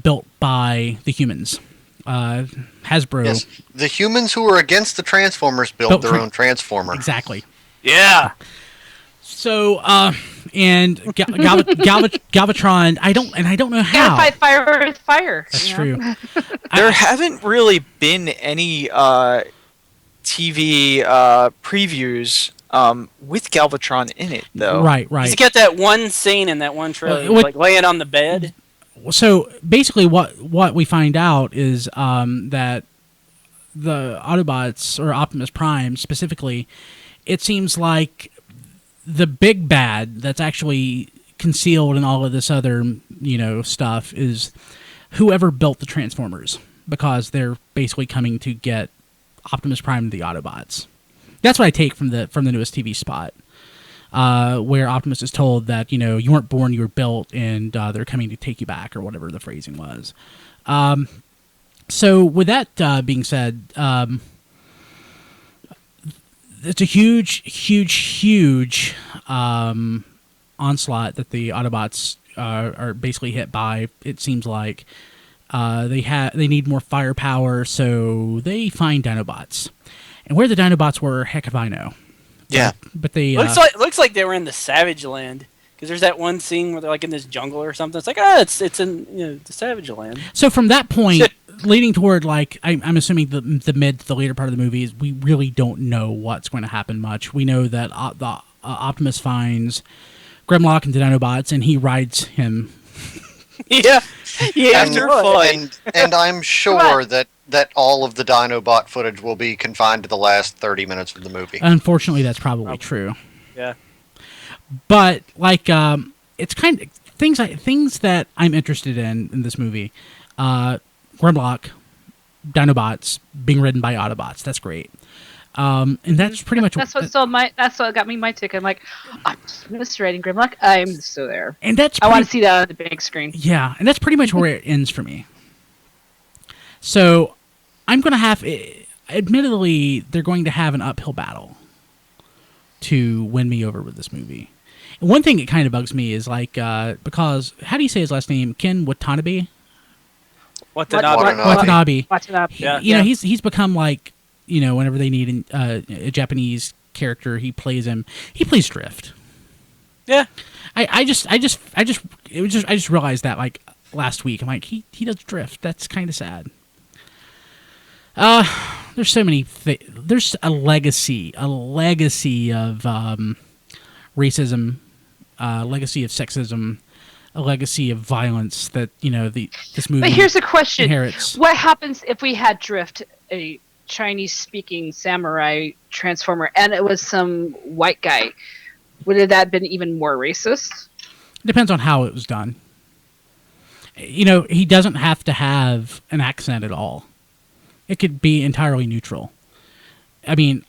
built by the humans. Hasbro. Yes, the humans who are against the Transformers built their own Transformer. Exactly. Yeah. So, and Galvatron, I don't know how. Gotta fight fire with fire. That's you true. know? There haven't really been any TV previews with Galvatron in it, though. Right. He's got that one scene in that one trailer, like laying on the bed. So basically, what we find out is that the Autobots, or Optimus Prime specifically, it seems like the big bad that's actually concealed in all of this other, stuff is whoever built the Transformers, because they're basically coming to get Optimus Prime and the Autobots. That's what I take from the newest TV spot, where Optimus is told that you weren't born, you were built, and they're coming to take you back, or whatever the phrasing was. So with that being said, it's a huge onslaught that the Autobots are basically hit by. It seems like they need more firepower, so they find Dinobots. And where the Dinobots were, heck if I know. Yeah, but they looks like they were in the Savage Land, because there's that one scene where they're like in this jungle or something. It's like it's in the Savage Land. So from that point, leading toward I'm assuming the mid to the later part of the movie is we really don't know what's going to happen much. We know that the Optimus finds Grimlock and the Dinobots, and he rides him. Yeah. And I'm sure that all of the Dinobot footage will be confined to the last 30 minutes of the movie. Unfortunately, that's probably true. Yeah. But it's kind of things that I'm interested in this movie. Grimlock, Dinobots being ridden by Autobots. That's great. And that's pretty much that's what got me my ticket. I'm like, I'm Mr. Riding Grimlock. I'm still there. And I want to see that on the big screen. Yeah, and that's pretty much where it ends for me. So I'm going to have, admittedly, they're going to have an uphill battle to win me over with this movie. And one thing that kind of bugs me is because, how do you say his last name? Ken Watanabe? Watanabe. Yeah. He's become whenever they need a Japanese character, he plays him. He plays Drift. Yeah. I just realized that last week. I'm like, he does Drift. That's kind of sad. There's so many. There's a legacy of racism, a legacy of sexism, a legacy of violence that this movie. But here's a question: inherits. What happens if we had Drift, a Chinese-speaking samurai transformer, and it was some white guy? Would it have been even more racist? Depends on how it was done. He doesn't have to have an accent at all. It could be entirely neutral. I mean,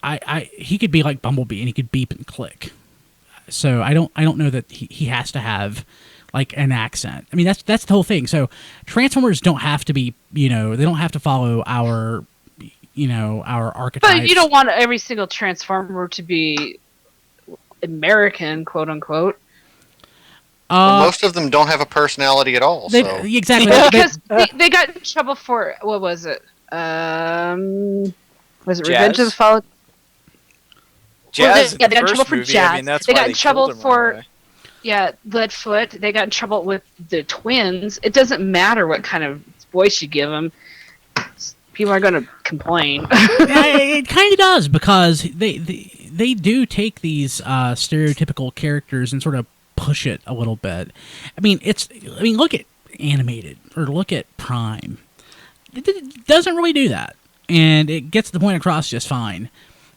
he could be like Bumblebee, and he could beep and click. So I don't know that he has to have an accent. I mean, that's the whole thing. So Transformers don't have to be, they don't have to follow our archetypes. But you don't want every single Transformer to be American, quote unquote. Most of them don't have a personality at all. Exactly. Because they got in trouble for, what was it? Was it Revenge of the Fallen? Jazz, they got in trouble for movie, Jazz. I mean, that's they why got in trouble killed him for right away. Leadfoot. They got in trouble with the twins. It doesn't matter what kind of voice you give them. people are going to complain. Yeah, it kind of does, because they do take these stereotypical characters and sort of push it a little bit. I mean, look at Animated, or look at Prime. It doesn't really do that, and it gets the point across just fine.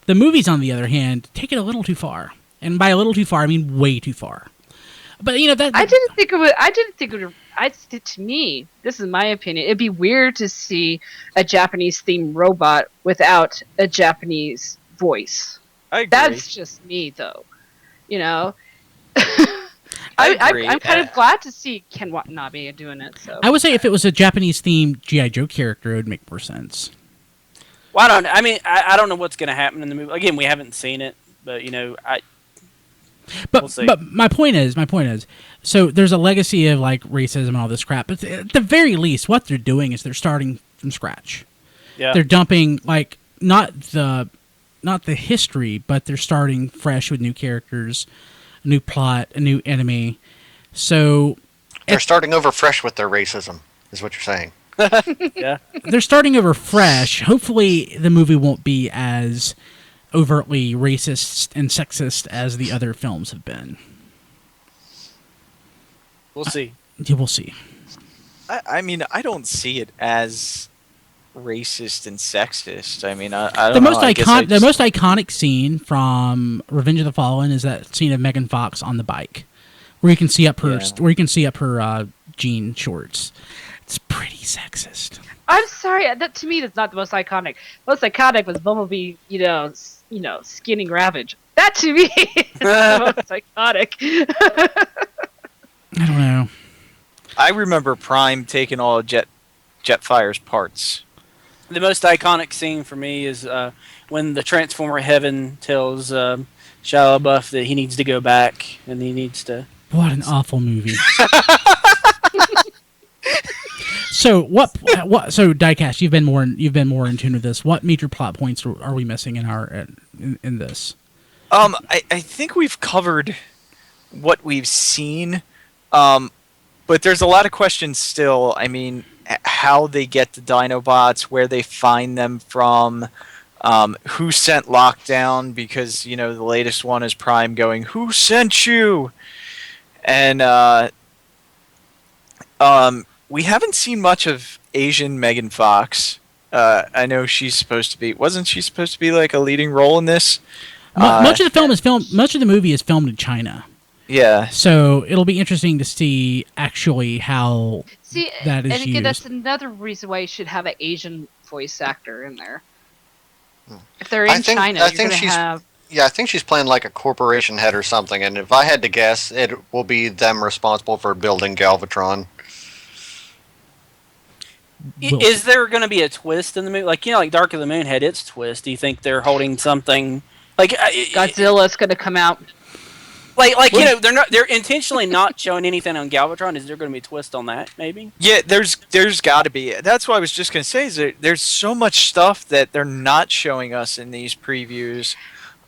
The movies, on the other hand, take it a little too far, and by a little too far, I mean way too far. But that I didn't think it would. To me, this is my opinion. It'd be weird to see a Japanese themed robot without a Japanese voice. I agree. That's just me, though. I agree. I'm kind of glad to see Ken Watanabe doing it. So I would say if it was a Japanese-themed G.I. Joe character, it would make more sense. Well, I don't know what's going to happen in the movie. Again, we haven't seen it, but we'll see. But my point is, so there's a legacy of like racism and all this crap. But at the very least, what they're doing is they're starting from scratch. Yeah. They're dumping not the history, but they're starting fresh with new characters, a new plot, a new enemy. So They're starting over fresh with their racism, is what you're saying. Yeah. they're starting over fresh. Hopefully, the movie won't be as overtly racist and sexist as the other films have been. We'll see. You will see. I mean, I don't see it as racist and sexist. I mean, I don't The know. most most iconic scene from Revenge of the Fallen is that scene of Megan Fox on the bike, where you can see up her jean shorts. It's pretty sexist. I'm sorry. That to me, that's not the most iconic. Most iconic was Bumblebee, skinning Ravage. That to me is the most iconic. I don't know. I remember Prime taking all of Jetfire's parts. The most iconic scene for me is when the Transformer Heaven tells Shia LaBeouf that he needs to go back and he needs to. What an awful movie. So So Diecast, you've been more in tune with this. What major plot points are we missing in this? I think we've covered what we've seen, but there's a lot of questions still. I mean, how they get the Dinobots, where they find them from, who sent Lockdown, because the latest one is Prime going, "Who sent you?" And we haven't seen much of Asian Megan Fox. I know wasn't she supposed to be like a leading role in this? Much of the movie is filmed in China. Yeah. So it'll be interesting to see actually how that is and again, used. that's another reason why you should have an Asian voice actor in there. If they're in China, you're going to have. Yeah, I think she's playing like a corporation head or something. And if I had to guess, it will be them responsible for building Galvatron. Is there going to be a twist in the movie? Like Dark of the Moon had its twist. Do you think they're holding something like Godzilla's going to come out? They're intentionally not showing anything on Galvatron. Is there going to be a twist on that? Maybe. Yeah, there's got to be. That's what I was just going to say. Is there's so much stuff that they're not showing us in these previews.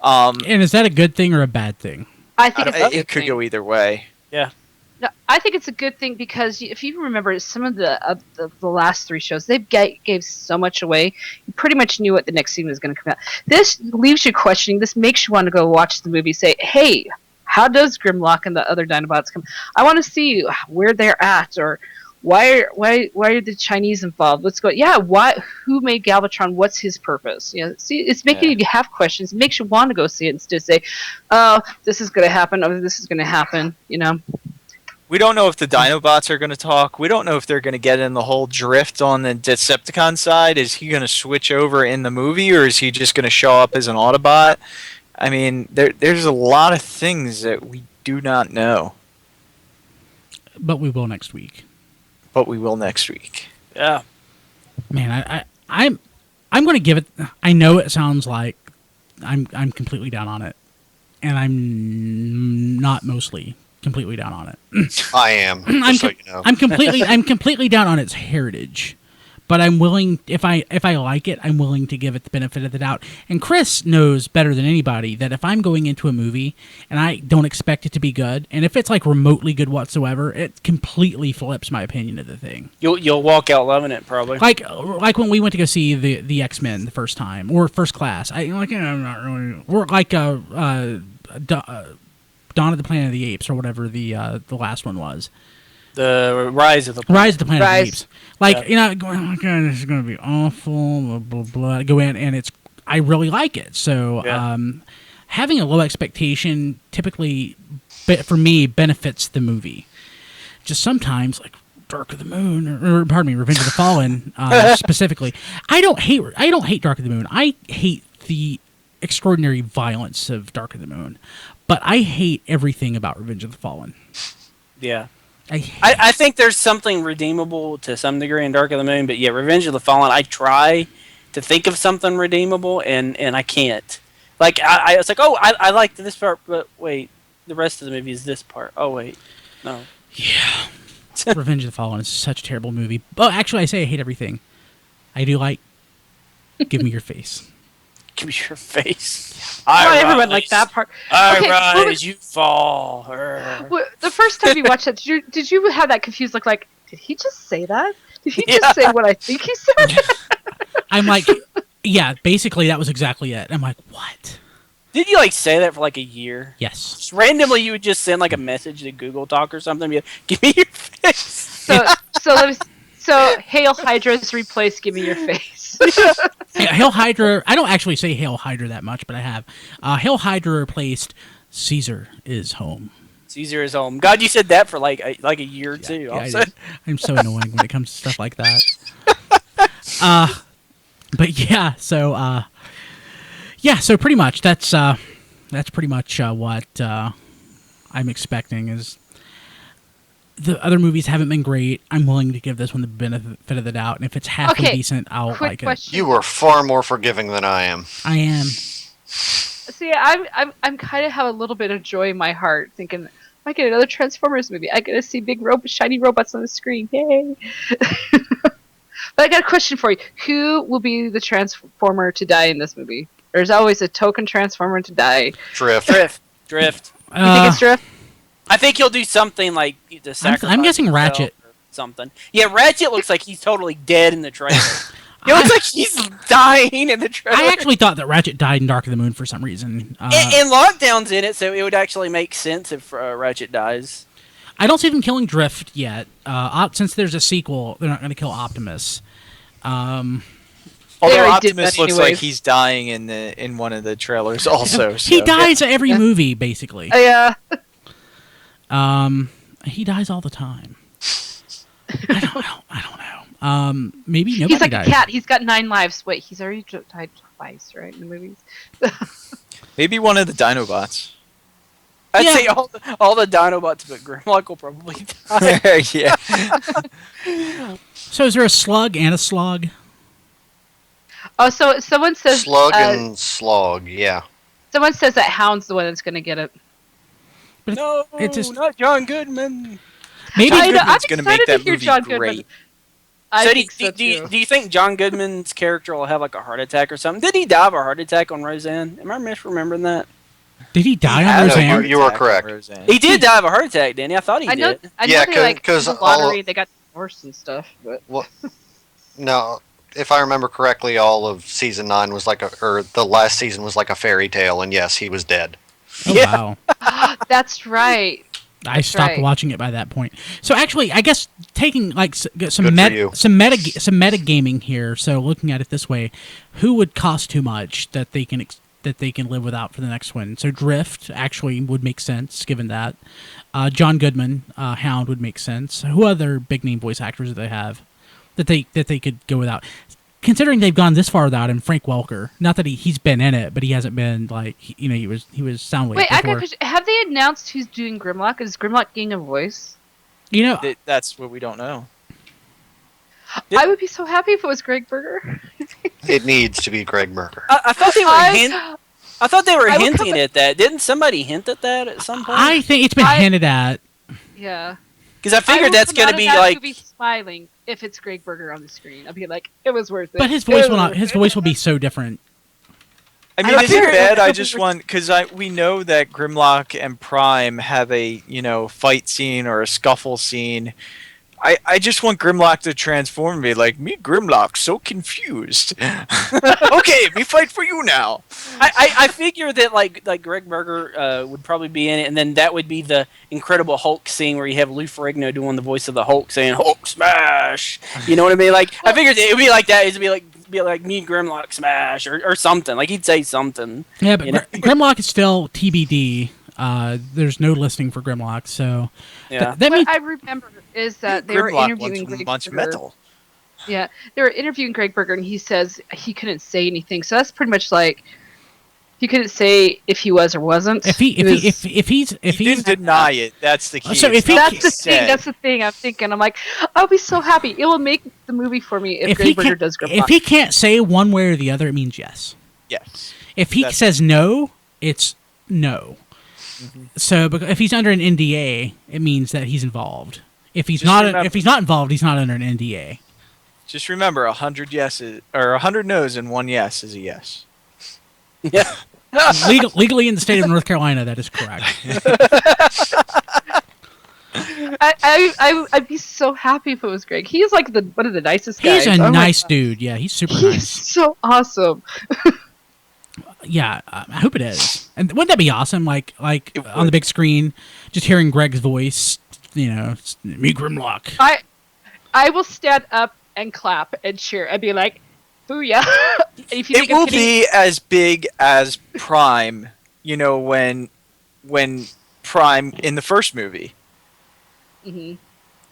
And is that a good thing or a bad thing? I think it could go either way. Yeah. No, I think it's a good thing because if you remember some of the last three shows, they gave so much away. You pretty much knew what the next scene was going to come out. This leaves you questioning. This makes you want to go watch the movie. Say, hey, how does Grimlock and the other Dinobots come? I want to see where they're at, or why are the Chinese involved? Let's go. Yeah, who made Galvatron? What's his purpose? See, it's making you have questions. It makes you want to go see it instead of say, oh, this is going to happen. Oh, this is going to happen. We don't know if the Dinobots are going to talk. We don't know if they're going to get in the whole drift on the Decepticon side. Is he going to switch over in the movie, or is he just going to show up as an Autobot? I mean, there's a lot of things that we do not know. But we will next week. Yeah. Man, I'm going to give it. I know it sounds like I'm completely down on it, and I'm not mostly completely down on it. I am. Just so you know. I'm completely down on its heritage, but I'm willing, if I like it, I'm willing to give it the benefit of the doubt. And Chris knows better than anybody that if I'm going into a movie and I don't expect it to be good, and if it's like remotely good whatsoever, it completely flips my opinion of the thing. You'll walk out loving it probably. Like when we went to go see the X-Men the first time, or First Class. I'm not really, or like Dawn of the Planet of the Apes, or whatever the last one was. The Rise of the Planet of the Apes. Like, Yeah. going, oh my God, this is going to be awful, blah, blah, blah. I go in, and I really like it. So, having a low expectation typically, for me, benefits the movie. Just sometimes, like Dark of the Moon, or pardon me, Revenge of the Fallen, specifically. I don't hate Dark of the Moon. I hate the extraordinary violence of Dark of the Moon. But I hate everything about Revenge of the Fallen. Yeah. I think there's something redeemable to some degree in Dark of the Moon, but yeah, Revenge of the Fallen, I try to think of something redeemable, and I can't. Like, I was like, oh, I liked this part, but wait, the rest of the movie is this part. Oh, wait, no. Yeah. Revenge of the Fallen is such a terrible movie. Well, actually, I say I hate everything. I do like Give Me Your Face. Give me your face. Not everyone liked that part. I rise, you fall. Well, the first time you watched that, did you have that confused look like, did he just say that? Did he just say what I think he said? I'm like, yeah, basically that was exactly it. I'm like, what? Did you like say that for like a year? Yes. Just randomly, you would just send like a message to Google Talk or something. Be like, give me your face. So Hale Hydra's replaced Give Me Your Face. Hale Hydra. I don't actually say Hale Hydra that much, but I have. Hale Hydra replaced Caesar is Home. Caesar is home. God, you said that for like a year or two. Yeah, I'm so annoying when it comes to stuff like that. But yeah, so so pretty much that's pretty much what I'm expecting. Is the other movies haven't been great. I'm willing to give this one the benefit of the doubt, and if it's halfway decent, I'll like it. You are far more forgiving than I am. I am. See, I'm kind of have a little bit of joy in my heart, thinking, I get another Transformers movie. I get to see big shiny robots on the screen. Yay! But I got a question for you. Who will be the Transformer to die in this movie? There's always a token Transformer to die. Drift. You think it's Drift? I think he'll do something like the sacrifice. I'm guessing Ratchet. Or something. Yeah, Ratchet looks like he's totally dead in the trailer. He looks like he's dying in the trailer. I actually thought that Ratchet died in Dark of the Moon for some reason. And Lockdown's in it, so it would actually make sense if Ratchet dies. I don't see them killing Drift yet. Since there's a sequel, they're not going to kill Optimus. Although Optimus looks like he's dying in one of the trailers also. So. He dies every movie, basically. Yeah. He dies all the time. I don't know. Maybe nobody He's like dies. a cat. He's got 9 lives. Wait, he's already died twice, right, in the movies? Maybe one of the Dinobots. I'd say all the Dinobots, but Grimlock will probably die. Yeah. So is there a slug and a slog? Oh, so someone says... Slug and slog, yeah. Someone says that Hound's the one that's going to get it. But No, it's just, not John Goodman. maybe I know, I'm Goodman's gonna make excited that to hear movie John great. Goodman. I So think so, do you too. think John Goodman's character will have like a heart attack or something? Did he die of a heart attack on Roseanne? Am I misremembering that? did he die Yeah, on no, Roseanne? You are correct. Roseanne. He did die of a heart attack, didn't he? I thought he I know did. Yeah, they like 'cause the lottery, they got divorced and stuff, but... Well, no, if I remember correctly, all of season 9 was or the last season was like a fairy tale, and yes, he was dead. Oh, Yeah. wow. That's right. I stopped right. watching it by that point. So actually, I guess taking like some Good for you. meta gaming here. So looking at it this way, who would cost too much that they can live without for the next one? So Drift actually would make sense given that. John Goodman, Hound would make sense. Who other big name voice actors do they have that they could go without? Considering they've gone this far without him, Frank Welker. Not that he's been in it, but he hasn't been like he was Soundwave. Wait, I got before. a question. Have they announced who's doing Grimlock? Is Grimlock getting a voice? That's what we don't know. I would be so happy if it was Greg Berger. It needs to be Greg Berger. I thought they were I thought they were I would hinting at that. Didn't somebody hint at that at some point? I think it's been hinted at. Yeah. Because I figured that's going to be like... Movie smiling. if it's Greg Berger on the screen. I'll be like, it was worth it. But his voice will not. His voice will be so different. I mean, is it bad? I just want because we know that Grimlock and Prime have a fight scene or a scuffle scene. I just want Grimlock to transform and be like, me Grimlock, so confused. Okay, me fight for you now. I figure that like Greg Berger would probably be in it, and then that would be the Incredible Hulk scene where you have Lou Ferrigno doing the voice of the Hulk saying Hulk smash. You know what I mean? Like I figured it would be like that. It'd be like me Grimlock smash or something. Like he'd say something. Yeah, but Grimlock is still TBD. There's no listing for Grimlock, so yeah. That means what I remember is that they were Grimlock interviewing wants a Greg bunch of Berger. metal. Yeah, they were interviewing Greg Berger, and he says he couldn't say anything. So that's pretty much like he couldn't say if he was or wasn't. if he's He didn't deny it. That's the key. So if that's the thing I'm thinking. I'm like, I'll be so happy. It will make the movie for me if Greg Berger does Grimlock. if he can't say one way or the other, it means yes. Yes. If he says no, it's no. Mm-hmm. So if he's under an NDA, it means that he's involved. If he's not involved, he's not under an NDA. Just remember, 100 yeses or 100 no's and 1 yes is a yes. Yeah. Legally in the state of North Carolina, that is correct. I'd be so happy if it was Greg. He's like one of the nicest guys. He's a nice dude. Yeah, he's super He's nice. so awesome. Yeah, I hope it is. And wouldn't that be awesome? Like on the big screen, just hearing Greg's voice. Me Grimlock. I will stand up and clap and cheer. I'd be like, "Booyah!" If you It will be as big as Prime. When Prime in the first movie. Mm-hmm.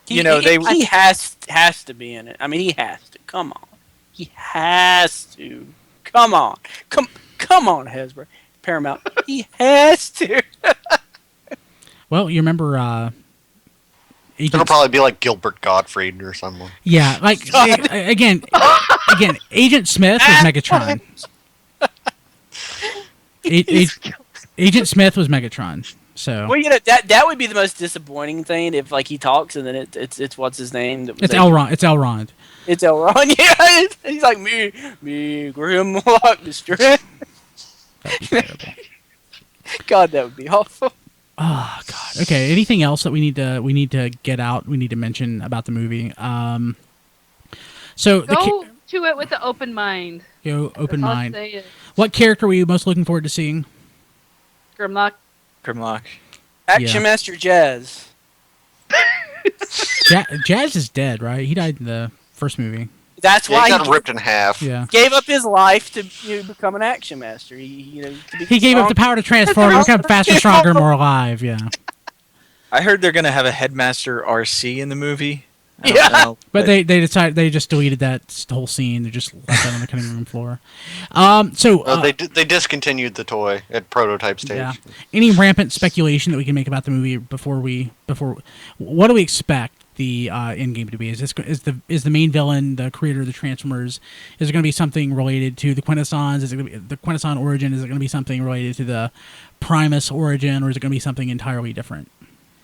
He has to be in it. I mean, he has to. Come on, he has to. Come on, come on, Hasbro, Paramount. He has to. Well, you remember. It'll probably be like Gilbert Gottfried or someone. Yeah, like again, Agent Smith was Megatron. Agent Smith was Megatron. So Well, that would be the most disappointing thing if like he talks and then it's what's his name? It's Elrond. It's Elrond. It's Elrond. Yeah, he's like me Grimlock destroy. God, that would be awful. Oh God. Okay. Anything else that we need to get out? We need to mention about the movie. So go to it with an open mind. Open mind. What character were you most looking forward to seeing? Grimlock. Action Master Jazz. Jazz is dead, right? He died in the first movie. That's why he got ripped in half. Yeah. Gave up his life to become an Action Master. He gave up the power to transform and become faster, stronger, more alive. Yeah. I heard they're gonna have a Headmaster RC in the movie. I Yeah. don't know, But they decided they just deleted that whole scene. They just left that on the cutting room floor. They discontinued the toy at prototype stage. Yeah. Any rampant speculation that we can make about the movie before what do we expect the end game to be? Is the main villain the creator of the Transformers? Is it going to be something related to the Quintessons? Is it going to be the Quintesson origin? Is it going to be something related to the Primus origin, or is it going to be something entirely different?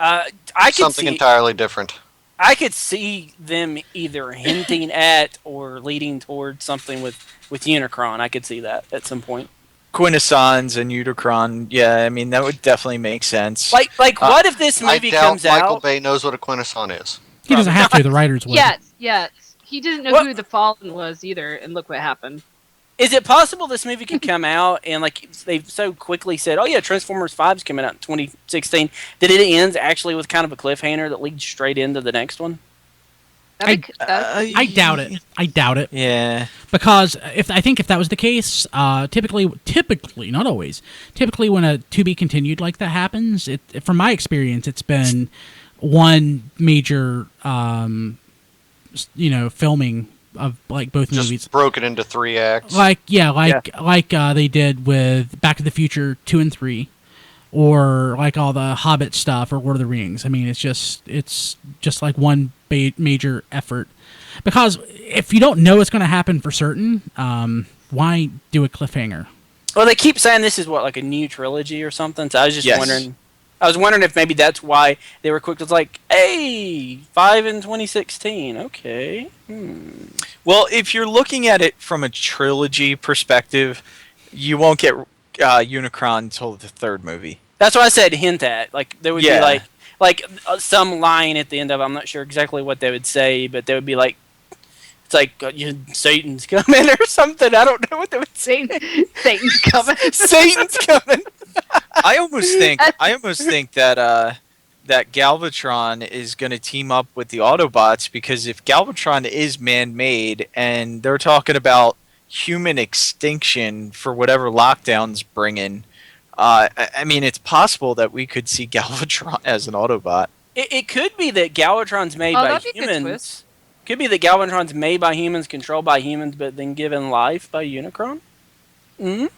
Entirely different. I could see them either hinting at or leading towards something with Unicron. I could see that at some point. Quintessons and Unicron. Yeah, I mean that would definitely make sense. Like what if this movie comes out? Michael Bay knows what a Quintesson is. He doesn't have to. The writers would. Yes. He didn't know who the Fallen was either, and look what happened. Is it possible this movie could come out and like they've so quickly said, "Oh yeah, Transformers 5 is coming out in 2016," that it ends actually with kind of a cliffhanger that leads straight into the next one? I doubt it. I doubt it. Yeah. Because if that was the case, typically, not always, typically when a to be continued like that happens, from my experience, it's been one major, filming of like both just movies, broken into 3 acts. like they did with Back to the Future 2 and 3, or like all the Hobbit stuff or Lord of the Rings. I mean, it's just like one major effort. Because if you don't know what's going to happen for certain, why do a cliffhanger? Well, they keep saying this is like a new trilogy or something. So I was just wondering. I was wondering if maybe that's why they were quick. It's like, hey, 5 in 2016. Okay. Well, if you're looking at it from a trilogy perspective, you won't get Unicron until the third movie. That's what I said. Hint at like there would be Yeah. like some line at the end of. I'm not sure exactly what they would say, but they would be like, it's like Satan's coming or something. I don't know what they would say. Satan's coming. Satan's coming. I almost think that that Galvatron is going to team up with the Autobots, because if Galvatron is man-made and they're talking about human extinction for whatever lockdowns bring in, I mean, it's possible that we could see Galvatron as an Autobot. It could be that Galvatron's made by that'd be a good humans. twist. Could be that Galvatron's made by humans, controlled by humans, but then given life by Unicron. I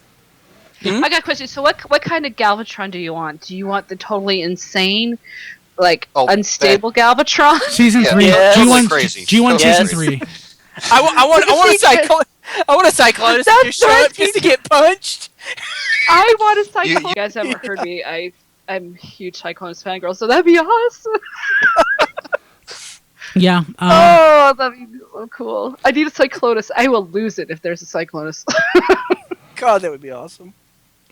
got a question. So what kind of Galvatron do you want? Do you want the totally insane, like unstable Galvatron? Season 3. Yeah, G1, crazy. G1 Yes. season 3. I want a Cyclonus. I want a Cyclonus to That's just show up just to get punched. I want a Cyclone. You- You guys haven't heard me. I'm a huge Cyclonus fangirl, so that'd be awesome. Yeah. Oh, that'd be so cool. I need a Cyclonus. I will lose it if there's a Cyclonus. God, that would be awesome.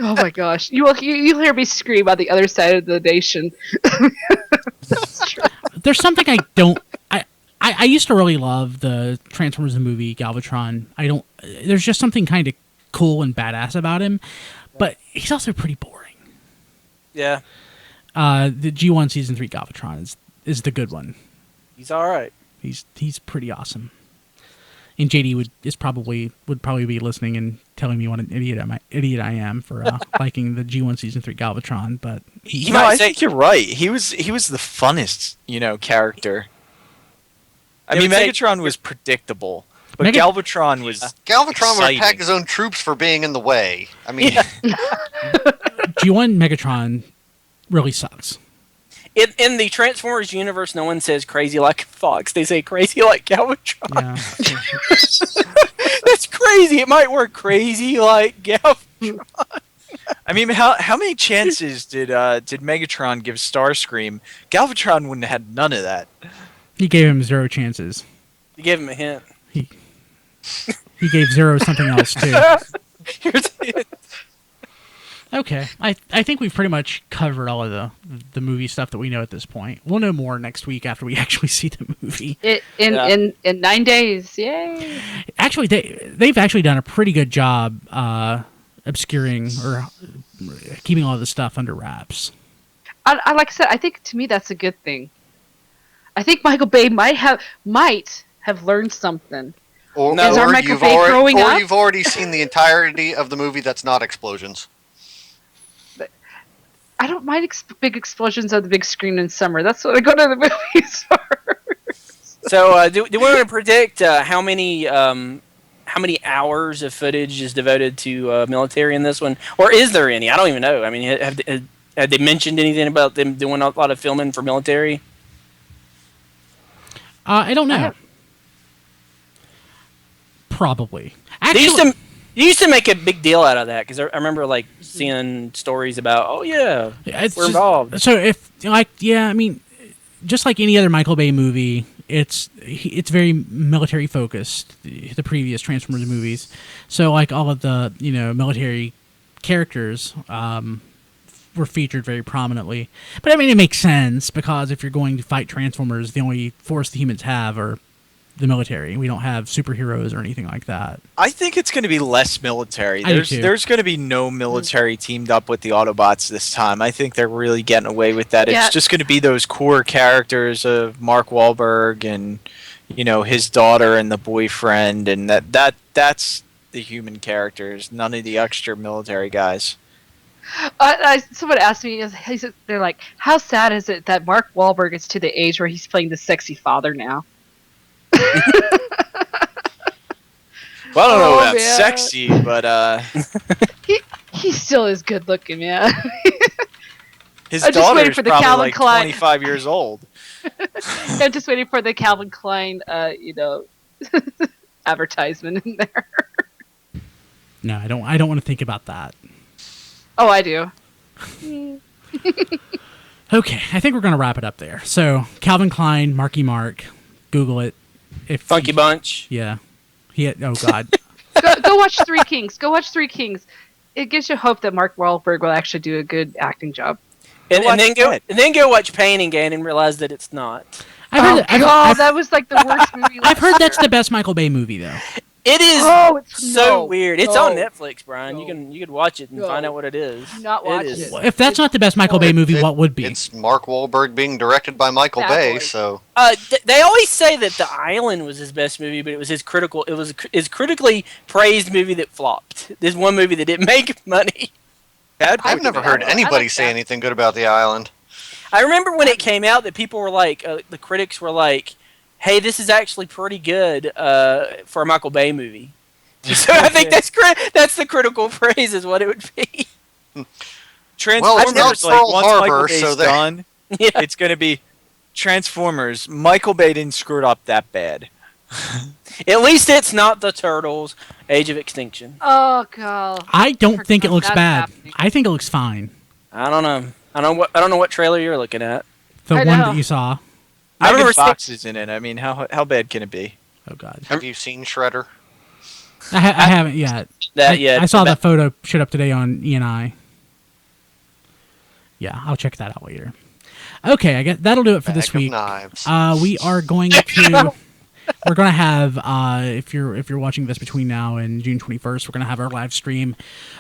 Oh my gosh. You'll hear me scream on the other side of the nation. That's true. There's something I don't. I used to really love the Transformers the movie Galvatron. There's just something kind of cool and badass about him, but he's also pretty boring. Yeah, The G1 season 3 Galvatron is the good one. he's all right. He's pretty awesome. And JD would probably be listening and telling me what an idiot I am for liking the G1 season 3 Galvatron, but You No, might I say- think you're right. He was the funnest, character. I They mean, would say- Megatron was predictable, but Mega- Galvatron was Galvatron would exciting. attack his own troops for being in the way. I mean, G1 Megatron really sucks. In the Transformers universe, no one says crazy like Fox. They say crazy like Galvatron. Yeah. That's crazy. It might work crazy like Galvatron. I mean, how many chances did Megatron give Starscream? Galvatron wouldn't have had none of that. He gave him 0 chances. You gave him a hint. He gave 0 something else too. Here's a hint. Okay, I think we've pretty much covered all of the movie stuff that we know at this point. We'll know more next week after we actually see the movie. In 9 days. Yay. Actually, they've actually done a pretty good job obscuring or keeping all this stuff under wraps. I like I said, I think to me that's a good thing. I think Michael Bay might have learned something. or, No. Is our or Michael you've Bay already, growing or up? you've already seen the entirety of the movie that's not explosions. I don't mind big explosions on the big screen in summer. That's what I go to the movies for. So, do we want to predict how many hours of footage is devoted to military in this one, or is there any? I don't even know. I mean, have they mentioned anything about them doing a lot of filming for military? I don't know. I have- Probably. They Actually, used to make a big deal out of that because I remember like seeing stories about, oh yeah, it's we're just- involved. So I mean, just like any other Michael Bay movie, it's very military focused. The previous Transformers movies, so like all of the military characters were featured very prominently. But I mean, it makes sense because if you're going to fight Transformers, the only force the humans have are the military. We don't have superheroes or anything like that. I think it's going to be less military. I do too. There's going to be no military teamed up with the Autobots this time. I think they're really getting away with that. Yeah. It's just going to be those core characters of Mark Wahlberg and his daughter and the boyfriend, and that's the human characters. None of the extra military guys. Someone asked me, they're like, how sad is it that Mark Wahlberg is to the age where he's playing the sexy father now? Well, I don't know Oh, about man. sexy, but He still is good looking, man. his I'm just waiting daughter's for the probably Calvin like Klein. 25 years old. I'm just waiting for the Calvin Klein, advertisement in there. No, I don't want to think about that. Oh, I do. Okay, I think we're going to wrap it up there. So, Calvin Klein, Marky Mark, Google it. Funky Bunch. Yeah. Oh, God. Go watch Three Kings. Go watch Three Kings. It gives you hope that Mark Wahlberg will actually do a good acting job. And then go watch Pain Gain and realize that it's not. That was like the worst movie. I've heard that's the best Michael Bay movie, though. It is weird. It's on Netflix, Brian. No. You could watch it and find out what it is. Not watch it. Well, if that's not the best Michael Bay movie, what would be? It's Mark Wahlberg being directed by Michael Bay, so. They always say that The Island was his best movie, but it was his critically praised movie that flopped. There's one movie that didn't make money. I've never heard anybody say anything good about The Island. I remember when it came out that people were like, the critics were like, hey, this is actually pretty good for a Michael Bay movie. So I think that's the critical praise is what it would be. Transformers, it's like, Pearl once Harbor, Michael Bay's so done, it's going to be Transformers. Michael Bay didn't screw it up that bad. At least it's not the Turtles, Age of Extinction. Oh god. I don't think it looks That's bad. happening. I think it looks fine. I don't know. I don't know what trailer you're looking at. The I one know. that you saw. I remember Megan Fox is in it. I mean, how bad can it be? Oh, God. Have you seen Shredder? I haven't yet. I saw that photo showed up today on E&I. Yeah, I'll check that out later. Okay, I guess that'll do it for this Bag of week. Knives. We are going to we're going to have if you're watching this between now and June 21st, we're going to have our live stream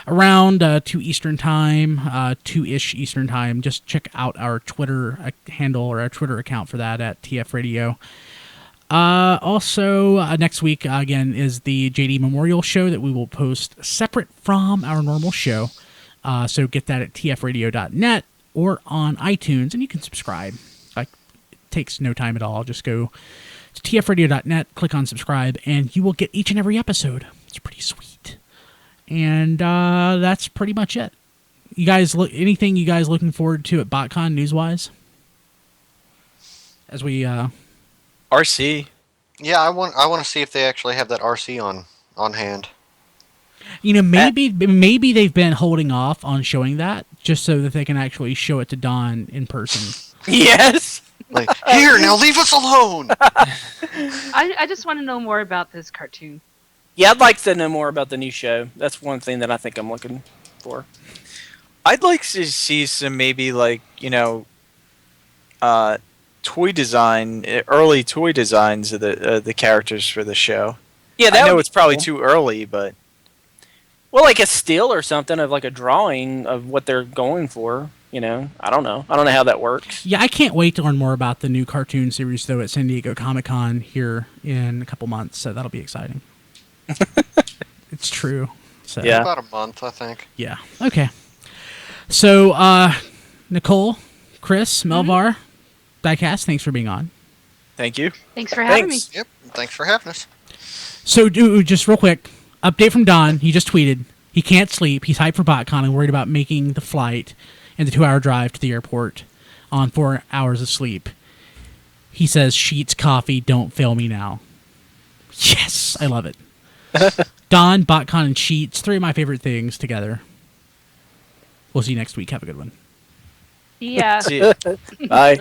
around 2 Eastern time, 2-ish Eastern time. Just check out our Twitter handle or our Twitter account for that at TF Radio. Also, next week, again, is the JD Memorial Show that we will post separate from our normal show. So get that at tfradio.net or on iTunes, and you can subscribe. It takes no time at all. Just go to tfradio.net, click on subscribe, and you will get each and every episode. It's pretty sweet. And that's pretty much it. You guys, anything you guys looking forward to at BotCon news-wise? As we... RC. Yeah, I want to see if they actually have that RC on hand. You know, maybe they've been holding off on showing that just so that they can actually show it to Don in person. Yes. Like, here, now leave us alone. I just want to know more about this cartoon. Yeah, I'd like to know more about the new show. That's one thing that I think I'm looking for. I'd like to see some maybe toy design, early toy designs of the characters for the show. Yeah, I know it's probably too early, but like a still or something of like a drawing of what they're going for. You know, I don't know how that works. Yeah, I can't wait to learn more about the new cartoon series, though, at San Diego Comic-Con here in a couple months, so that'll be exciting. It's true. So, Yeah. About a month, I think. Yeah. Okay. So, Nicole, Chris, Melvar, Diecast, thanks for being on. thank you. Thanks for having Thanks. me. Yep. Thanks for having us. So, just real quick, update from Don. He just tweeted he can't sleep. He's hyped for BotCon and worried about making the flight and the 2-hour drive to the airport on 4 hours of sleep. He says, Sheets, coffee, don't fail me now. Yes, I love it. Don, BotCon, and Sheets, 3 of my favorite things together. We'll see you next week. Have a good one. Yeah. See ya. Bye.